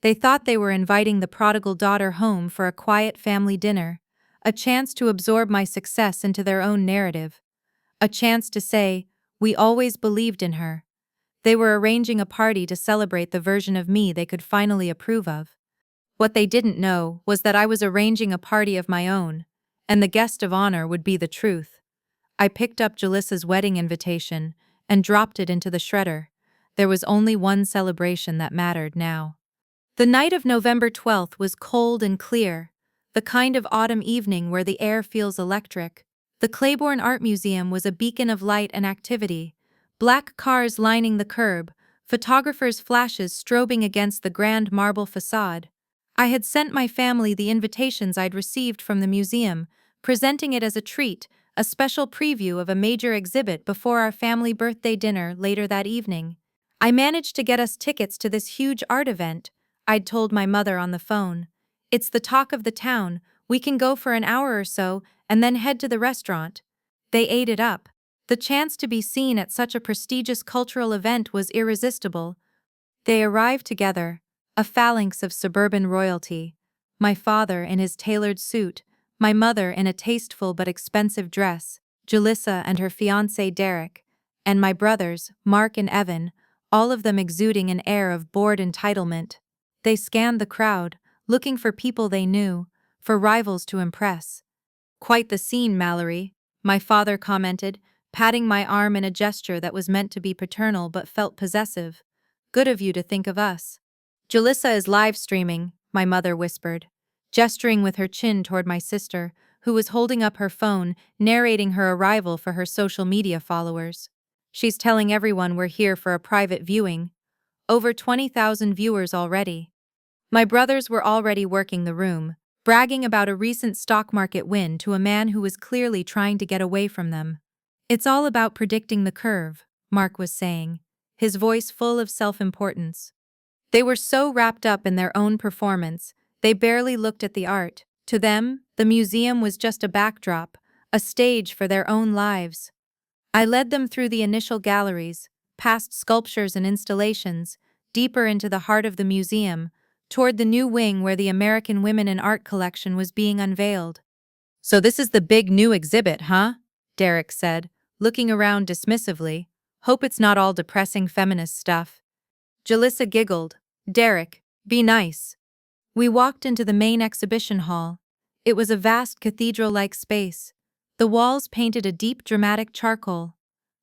They thought they were inviting the prodigal daughter home for a quiet family dinner, a chance to absorb my success into their own narrative, a chance to say, "We always believed in her." They were arranging a party to celebrate the version of me they could finally approve of. What they didn't know was that I was arranging a party of my own, and the guest of honor would be the truth. I picked up Jalissa's wedding invitation and dropped it into the shredder. There was only one celebration that mattered now. The night of November 12th was cold and clear, the kind of autumn evening where the air feels electric. The Claiborne Art Museum was a beacon of light and activity, black cars lining the curb, photographers' flashes strobing against the grand marble facade. I had sent my family the invitations I'd received from the museum, presenting it as a treat, a special preview of a major exhibit before our family birthday dinner later that evening. I managed to get us tickets to this huge art event, I'd told my mother on the phone. It's the talk of the town, we can go for an hour or so and then head to the restaurant. They ate it up. The chance to be seen at such a prestigious cultural event was irresistible. They arrived together, a phalanx of suburban royalty. My father in his tailored suit, my mother in a tasteful but expensive dress, Jalissa and her fiancé Derek, and my brothers, Mark and Evan, all of them exuding an air of bored entitlement. They scanned the crowd, looking for people they knew, for rivals to impress. "Quite the scene, Mallory," my father commented, patting my arm in a gesture that was meant to be paternal but felt possessive. "Good of you to think of us." "Jalissa is live streaming," my mother whispered, gesturing with her chin toward my sister, who was holding up her phone, narrating her arrival for her social media followers. "She's telling everyone we're here for a private viewing. Over 20,000 viewers already." My brothers were already working the room, bragging about a recent stock market win to a man who was clearly trying to get away from them. "It's all about predicting the curve," Mark was saying, his voice full of self-importance. They were so wrapped up in their own performance, they barely looked at the art. To them, the museum was just a backdrop, a stage for their own lives. I led them through the initial galleries, past sculptures and installations, deeper into the heart of the museum, toward the new wing where the American Women in Art collection was being unveiled. "So this is the big new exhibit, huh?" Derek said, looking around dismissively. "Hope it's not all depressing feminist stuff." Jalissa giggled. "Derek, be nice." We walked into the main exhibition hall. It was a vast cathedral-like space. The walls painted a deep dramatic charcoal.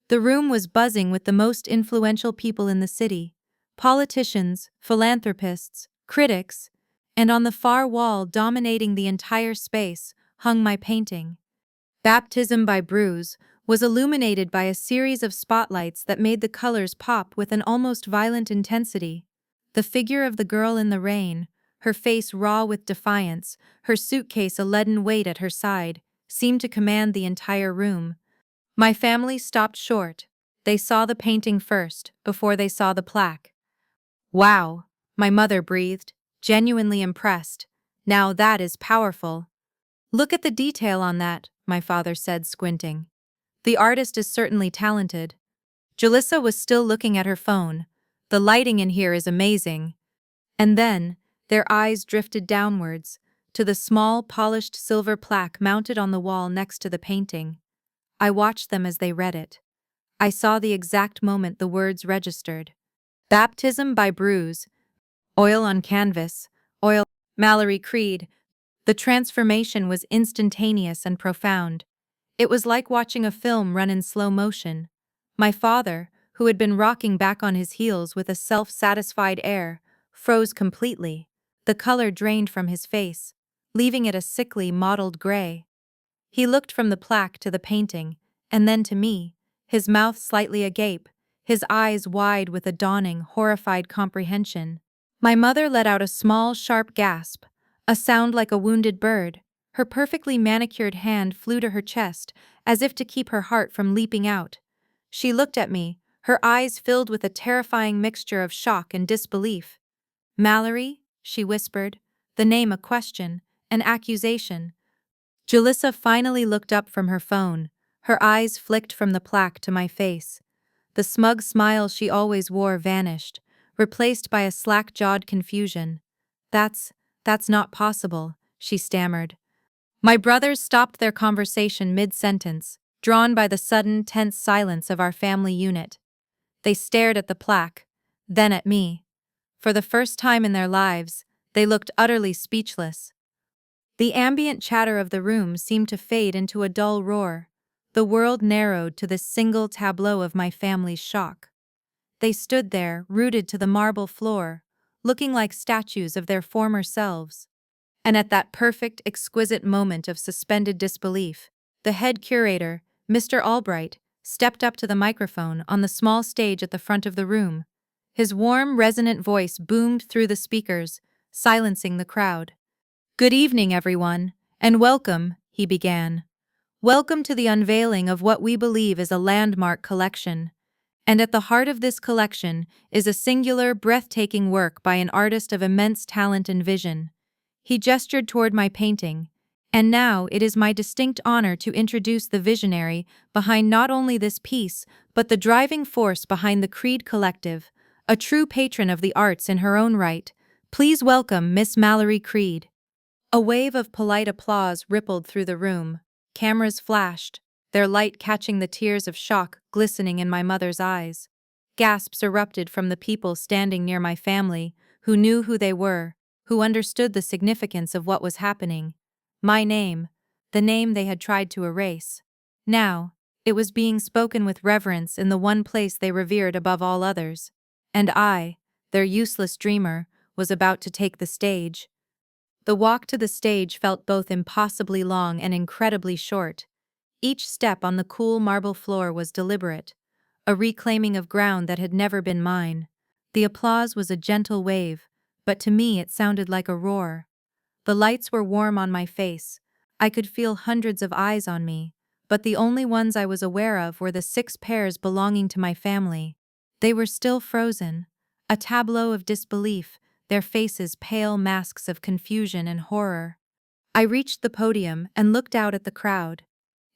The room was buzzing with the most influential people in the city: politicians, philanthropists, critics, and on the far wall dominating the entire space hung my painting. Baptism by Bruise was illuminated by a series of spotlights that made the colors pop with an almost violent intensity. The figure of the girl in the rain, her face raw with defiance, her suitcase a leaden weight at her side, seemed to command the entire room. My family stopped short. They saw the painting first, before they saw the plaque. "Wow," my mother breathed, genuinely impressed. "Now that is powerful." "Look at the detail on that," my father said, squinting. "The artist is certainly talented." Jalissa was still looking at her phone. "The lighting in here is amazing." And then, their eyes drifted downwards, to the small, polished silver plaque mounted on the wall next to the painting. I watched them as they read it. I saw the exact moment the words registered. "Baptism by Bruise. Oil on canvas. Oil." Mallory Creed. The transformation was instantaneous and profound. It was like watching a film run in slow motion. My father, who had been rocking back on his heels with a self-satisfied air, froze completely. The color drained from his face, leaving it a sickly, mottled gray. He looked from the plaque to the painting, and then to me, his mouth slightly agape, his eyes wide with a dawning, horrified comprehension. My mother let out a small, sharp gasp, a sound like a wounded bird. Her perfectly manicured hand flew to her chest, as if to keep her heart from leaping out. She looked at me, her eyes filled with a terrifying mixture of shock and disbelief. "Mallory?" she whispered, the name a question, an accusation. Jalissa finally looked up from her phone, Her eyes flicked from the plaque to my face. The smug smile she always wore vanished, replaced by a slack-jawed confusion. That's not possible," she stammered. My brothers stopped their conversation mid-sentence, drawn by the sudden, tense silence of our family unit. They stared at the plaque, then at me. For the first time in their lives, they looked utterly speechless. The ambient chatter of the room seemed to fade into a dull roar. The world narrowed to this single tableau of my family's shock. They stood there, rooted to the marble floor, looking like statues of their former selves. And at that perfect, exquisite moment of suspended disbelief, the head curator, Mr. Albright, stepped up to the microphone on the small stage at the front of the room. His warm, resonant voice boomed through the speakers, silencing the crowd. "Good evening, everyone, and welcome," he began. "Welcome to the unveiling of what we believe is a landmark collection. And at the heart of this collection is a singular, breathtaking work by an artist of immense talent and vision." He gestured toward my painting, and now it is my distinct honor to introduce the visionary behind not only this piece, but the driving force behind the Creed Collective, a true patron of the arts in her own right. Please welcome Miss Mallory Creed. A wave of polite applause rippled through the room. Cameras flashed, their light catching the tears of shock glistening in my mother's eyes. Gasps erupted from the people standing near my family, who knew who they were, who understood the significance of what was happening. My name, the name they had tried to erase. Now, it was being spoken with reverence in the one place they revered above all others. And I, their useless dreamer, was about to take the stage. The walk to the stage felt both impossibly long and incredibly short. Each step on the cool marble floor was deliberate, a reclaiming of ground that had never been mine. The applause was a gentle wave, but to me it sounded like a roar. The lights were warm on my face. I could feel hundreds of eyes on me, but the only ones I was aware of were the 6 pairs belonging to my family. They were still frozen, a tableau of disbelief, their faces pale masks of confusion and horror. I reached the podium and looked out at the crowd.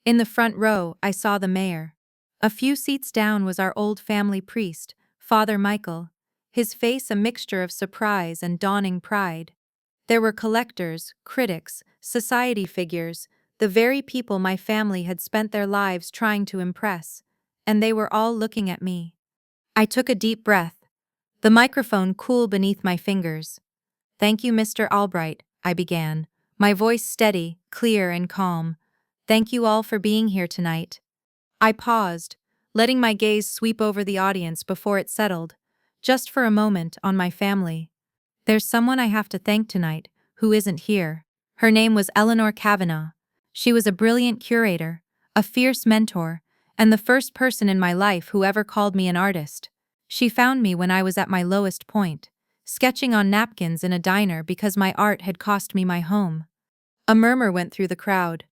In the front row, I saw the mayor. A few seats down was our old family priest, Father Michael, his face a mixture of surprise and dawning pride. There were collectors, critics, society figures, the very people my family had spent their lives trying to impress, and they were all looking at me. I took a deep breath. The microphone cooled beneath my fingers. "Thank you, Mr. Albright," I began, my voice steady, clear, and calm. "Thank you all for being here tonight." I paused, letting my gaze sweep over the audience before it settled, just for a moment, on my family. "There's someone I have to thank tonight, who isn't here." Her name was Eleanor Kavanagh. She was a brilliant curator, a fierce mentor, and the first person in my life who ever called me an artist. She found me when I was at my lowest point, sketching on napkins in a diner because my art had cost me my home. A murmur went through the crowd.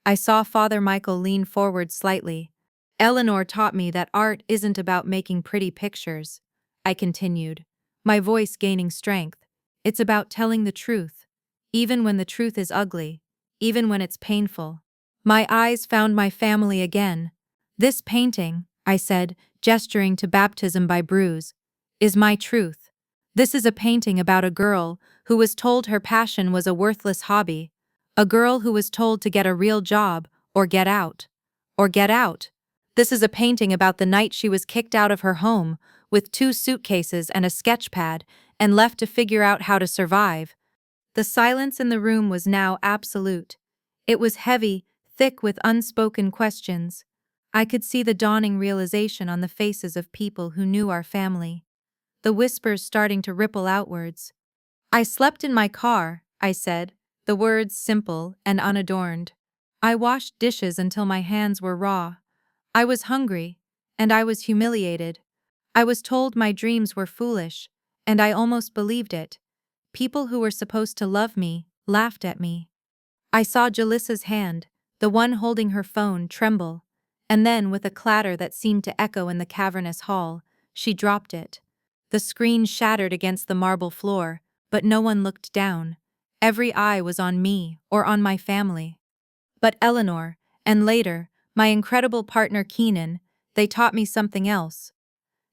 I saw Father Michael lean forward slightly. "Eleanor taught me that art isn't about making pretty pictures," I continued, my voice gaining strength. "It's about telling the truth, even when the truth is ugly, even when it's painful." My eyes found my family again. "This painting," I said, gesturing to Baptism by Bruise, "is my truth. This is a painting about a girl who was told her passion was a worthless hobby, a girl who was told to get a real job, or get out. Or get out. This is a painting about the night she was kicked out of her home, with 2 suitcases and a sketch pad, and left to figure out how to survive." The silence in the room was now absolute. It was heavy, thick with unspoken questions. I could see the dawning realization on the faces of people who knew our family. The whispers starting to ripple outwards. "I slept in my car," I said, the words simple and unadorned. "I washed dishes until my hands were raw. I was hungry, and I was humiliated. I was told my dreams were foolish, and I almost believed it. People who were supposed to love me laughed at me." I saw Jalissa's hand, the one holding her phone, tremble, and then, with a clatter that seemed to echo in the cavernous hall, she dropped it. The screen shattered against the marble floor, but no one looked down. Every eye was on me or on my family. But Eleanor, and later, my incredible partner Keenan, they taught me something else.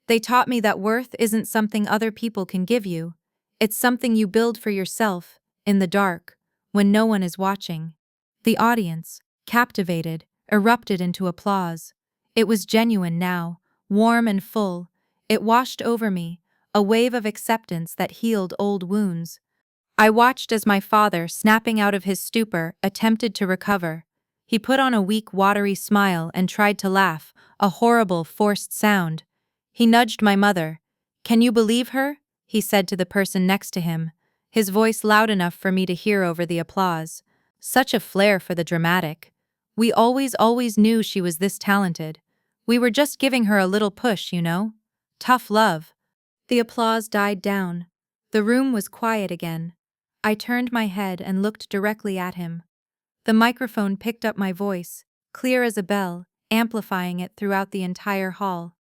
They taught me that worth isn't something other people can give you. It's something you build for yourself, in the dark, when no one is watching. The audience, captivated, erupted into applause. It was genuine now, warm and full. It washed over me, a wave of acceptance that healed old wounds. I watched as my father, snapping out of his stupor, attempted to recover. He put on a weak, watery smile and tried to laugh, a horrible, forced sound. He nudged my mother. "Can you believe her?" he said to the person next to him, his voice loud enough for me to hear over the applause. Such a flair for the dramatic. We always knew she was this talented. We were just giving her a little push, you know? Tough love. The applause died down. The room was quiet again. I turned my head and looked directly at him. The microphone picked up my voice, clear as a bell, amplifying it throughout the entire hall.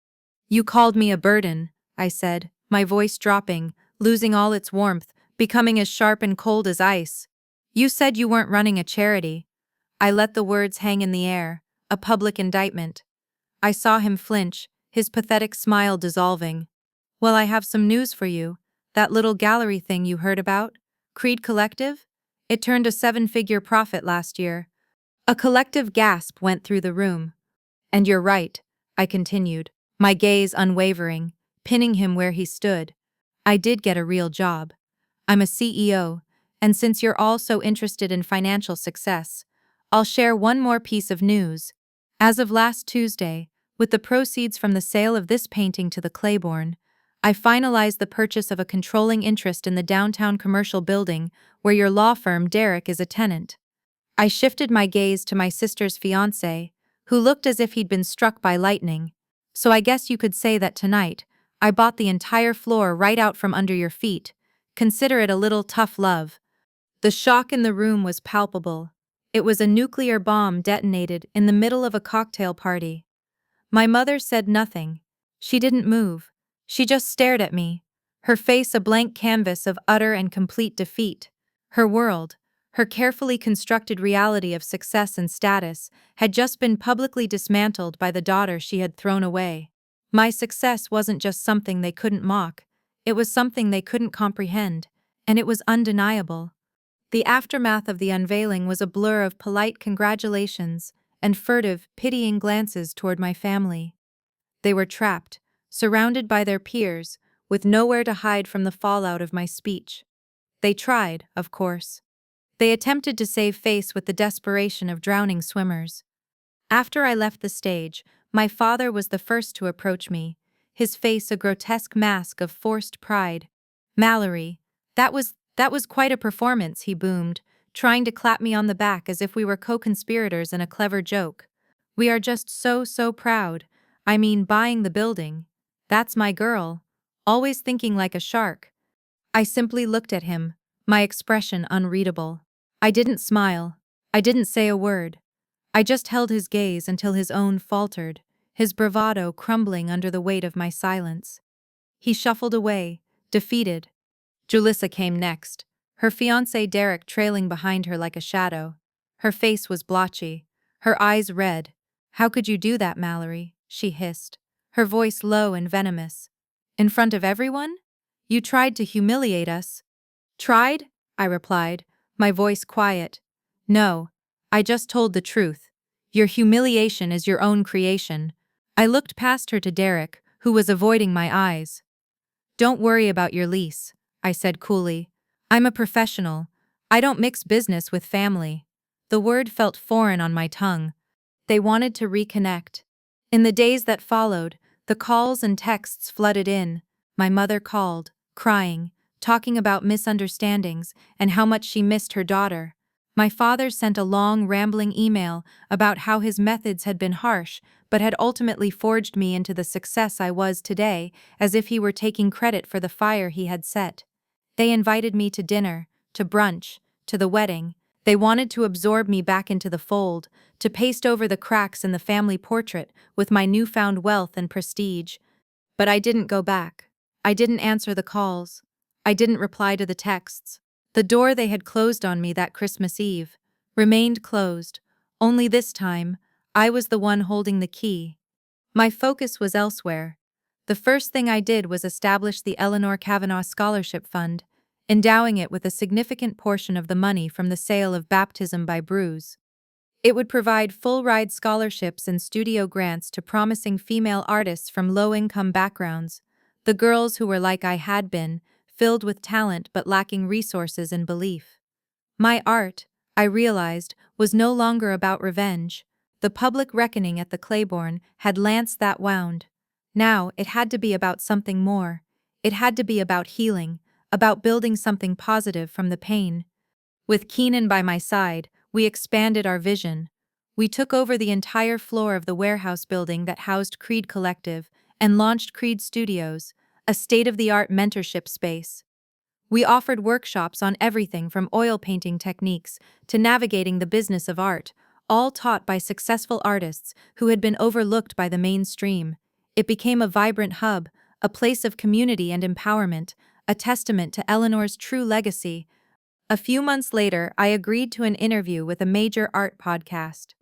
"You called me a burden," I said, my voice dropping, losing all its warmth, becoming as sharp and cold as ice. "You said you weren't running a charity." I let the words hang in the air, a public indictment. I saw him flinch, his pathetic smile dissolving. "Well, I have some news for you. That little gallery thing you heard about? Creed Collective? It turned a 7-figure profit last year." A collective gasp went through the room. "And you're right," I continued, my gaze unwavering, pinning him where he stood. "I did get a real job. I'm a CEO, and since you're all so interested in financial success, I'll share one more piece of news. As of last Tuesday, with the proceeds from the sale of this painting to the Claiborne, I finalized the purchase of a controlling interest in the downtown commercial building where your law firm Derek is a tenant." I shifted my gaze to my sister's fiancé, who looked as if he'd been struck by lightning. "So I guess you could say that tonight, I bought the entire floor right out from under your feet. Consider it a little tough love." The shock in the room was palpable. It was a nuclear bomb detonated in the middle of a cocktail party. My mother said nothing. She didn't move. She just stared at me, her face a blank canvas of utter and complete defeat. Her world, her carefully constructed reality of success and status, had just been publicly dismantled by the daughter she had thrown away. My success wasn't just something they couldn't mock, it was something they couldn't comprehend, and it was undeniable. The aftermath of the unveiling was a blur of polite congratulations and furtive, pitying glances toward my family. They were trapped, surrounded by their peers, with nowhere to hide from the fallout of my speech. They tried, of course. They attempted to save face with the desperation of drowning swimmers. After I left the stage, my father was the first to approach me, his face a grotesque mask of forced pride. "Mallory, that was quite a performance," he boomed, trying to clap me on the back as if we were co-conspirators in a clever joke. "We are just so proud. I mean, buying the building. That's my girl. Always thinking like a shark." I simply looked at him, my expression unreadable. I didn't smile. I didn't say a word. I just held his gaze until his own faltered, his bravado crumbling under the weight of my silence. He shuffled away, defeated. Julissa came next, her fiancé Derek trailing behind her like a shadow. Her face was blotchy, her eyes red. "How could you do that, Mallory?" she hissed, her voice low and venomous. "In front of everyone? You tried to humiliate us." "Tried?" I replied, my voice quiet. "No, I just told the truth. Your humiliation is your own creation." I looked past her to Derek, who was avoiding my eyes. "Don't worry about your lease," I said coolly. "I'm a professional. I don't mix business with family." The word felt foreign on my tongue. They wanted to reconnect. In the days that followed, the calls and texts flooded in. My mother called, crying, talking about misunderstandings and how much she missed her daughter. My father sent a long, rambling email about how his methods had been harsh but had ultimately forged me into the success I was today, as if he were taking credit for the fire he had set. They invited me to dinner, to brunch, to the wedding. They wanted to absorb me back into the fold, to paste over the cracks in the family portrait with my newfound wealth and prestige. But I didn't go back. I didn't answer the calls. I didn't reply to the texts. The door they had closed on me that Christmas Eve remained closed, only this time, I was the one holding the key. My focus was elsewhere. The first thing I did was establish the Eleanor Kavanagh Scholarship Fund, endowing it with a significant portion of the money from the sale of Baptism by Bruise. It would provide full-ride scholarships and studio grants to promising female artists from low-income backgrounds, the girls who were like I had been, filled with talent but lacking resources and belief. My art, I realized, was no longer about revenge. The public reckoning at the Claiborne had lanced that wound. Now it had to be about something more. It had to be about healing, about building something positive from the pain. With Keenan by my side, we expanded our vision. We took over the entire floor of the warehouse building that housed Creed Collective and launched Creed Studios, a state-of-the-art mentorship space. We offered workshops on everything from oil painting techniques to navigating the business of art, all taught by successful artists who had been overlooked by the mainstream. It became a vibrant hub, a place of community and empowerment, a testament to Eleanor's true legacy. A few months later, I agreed to an interview with a major art podcast.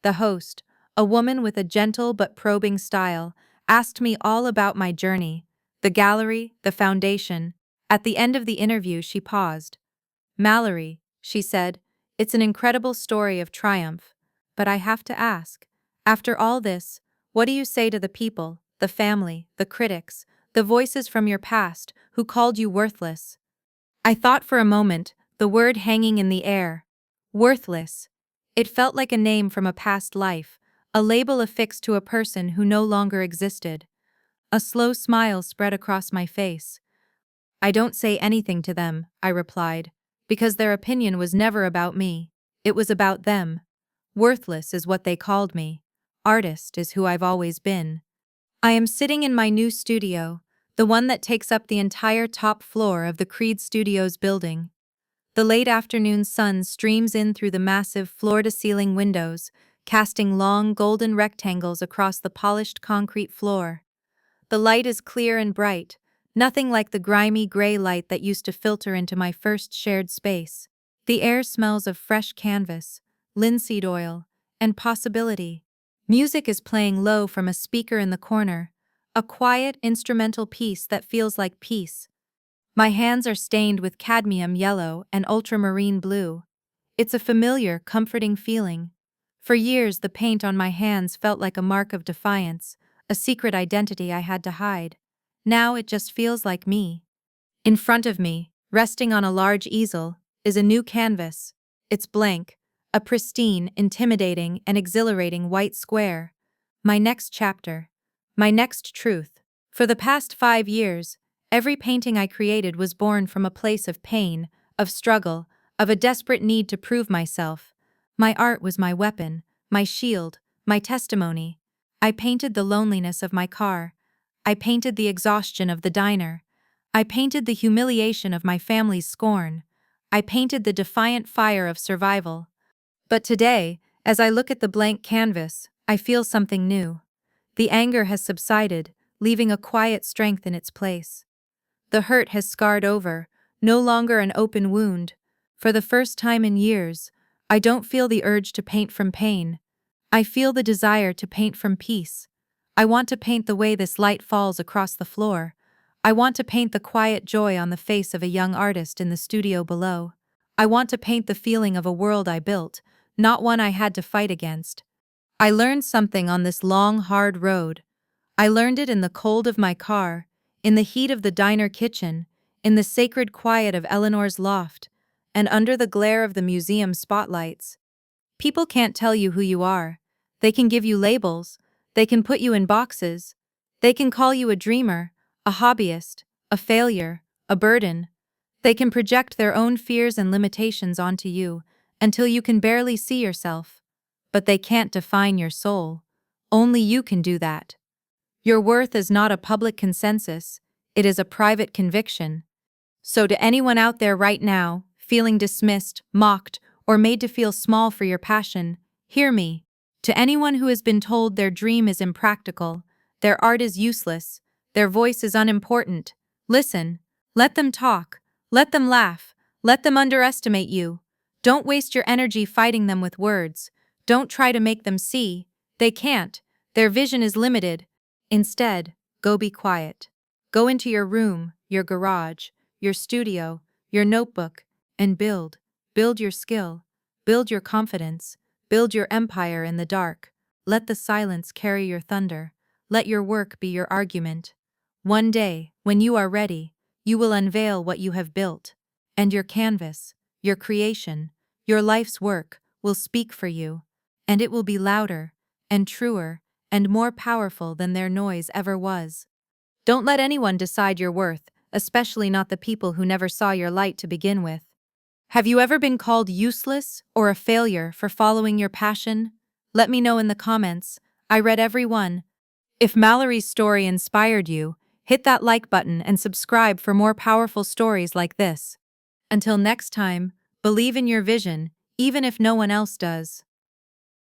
The host, a woman with a gentle but probing style, asked me all about my journey, the gallery, the foundation. At the end of the interview, she paused. "Mallory," she said, "it's an incredible story of triumph. But I have to ask, after all this, what do you say to the people, the family, the critics, the voices from your past who called you worthless?" I thought for a moment, the word hanging in the air. Worthless. It felt like a name from a past life, a label affixed to a person who no longer existed. A slow smile spread across my face. "I don't say anything to them," I replied, "because their opinion was never about me. It was about them. Worthless is what they called me. Artist is who I've always been." I am sitting in my new studio, the one that takes up the entire top floor of the Creed Studios building. The late afternoon sun streams in through the massive floor-to-ceiling windows, casting long golden rectangles across the polished concrete floor. The light is clear and bright, nothing like the grimy gray light that used to filter into my first shared space. The air smells of fresh canvas, linseed oil, and possibility. Music is playing low from a speaker in the corner, a quiet instrumental piece that feels like peace. My hands are stained with cadmium yellow and ultramarine blue. It's a familiar, comforting feeling. For years, the paint on my hands felt like a mark of defiance, a secret identity I had to hide. Now it just feels like me. In front of me, resting on a large easel, is a new canvas. It's blank, a pristine, intimidating, and exhilarating white square. My next chapter. My next truth. For the past 5 years, every painting I created was born from a place of pain, of struggle, of a desperate need to prove myself. My art was my weapon, my shield, my testimony. I painted the loneliness of my car. I painted the exhaustion of the diner. I painted the humiliation of my family's scorn. I painted the defiant fire of survival. But today, as I look at the blank canvas, I feel something new. The anger has subsided, leaving a quiet strength in its place. The hurt has scarred over, no longer an open wound. For the first time in years, I don't feel the urge to paint from pain. I feel the desire to paint from peace. I want to paint the way this light falls across the floor. I want to paint the quiet joy on the face of a young artist in the studio below. I want to paint the feeling of a world I built, not one I had to fight against. I learned something on this long, hard road. I learned it in the cold of my car, in the heat of the diner kitchen, in the sacred quiet of Eleanor's loft, and under the glare of the museum spotlights. People can't tell you who you are. They can give you labels. They can put you in boxes. They can call you a dreamer, a hobbyist, a failure, a burden. They can project their own fears and limitations onto you until you can barely see yourself. But they can't define your soul. Only you can do that. Your worth is not a public consensus, it is a private conviction. So to anyone out there right now, feeling dismissed, mocked, or made to feel small for your passion, hear me. To anyone who has been told their dream is impractical, their art is useless, their voice is unimportant, listen. Let them talk. Let them laugh. Let them underestimate you. Don't waste your energy fighting them with words. Don't try to make them see. They can't. Their vision is limited. Instead, go be quiet. Go into your room, your garage, your studio, your notebook, and build. Build your skill. Build your confidence. Build your empire in the dark. Let the silence carry your thunder. Let your work be your argument. One day, when you are ready, you will unveil what you have built. And your canvas, your creation, your life's work will speak for you. And it will be louder, and truer, and more powerful than their noise ever was. Don't let anyone decide your worth, especially not the people who never saw your light to begin with. Have you ever been called useless or a failure for following your passion? Let me know in the comments. I read every one. If Mallory's story inspired you, hit that like button and subscribe for more powerful stories like this. Until next time, believe in your vision, even if no one else does.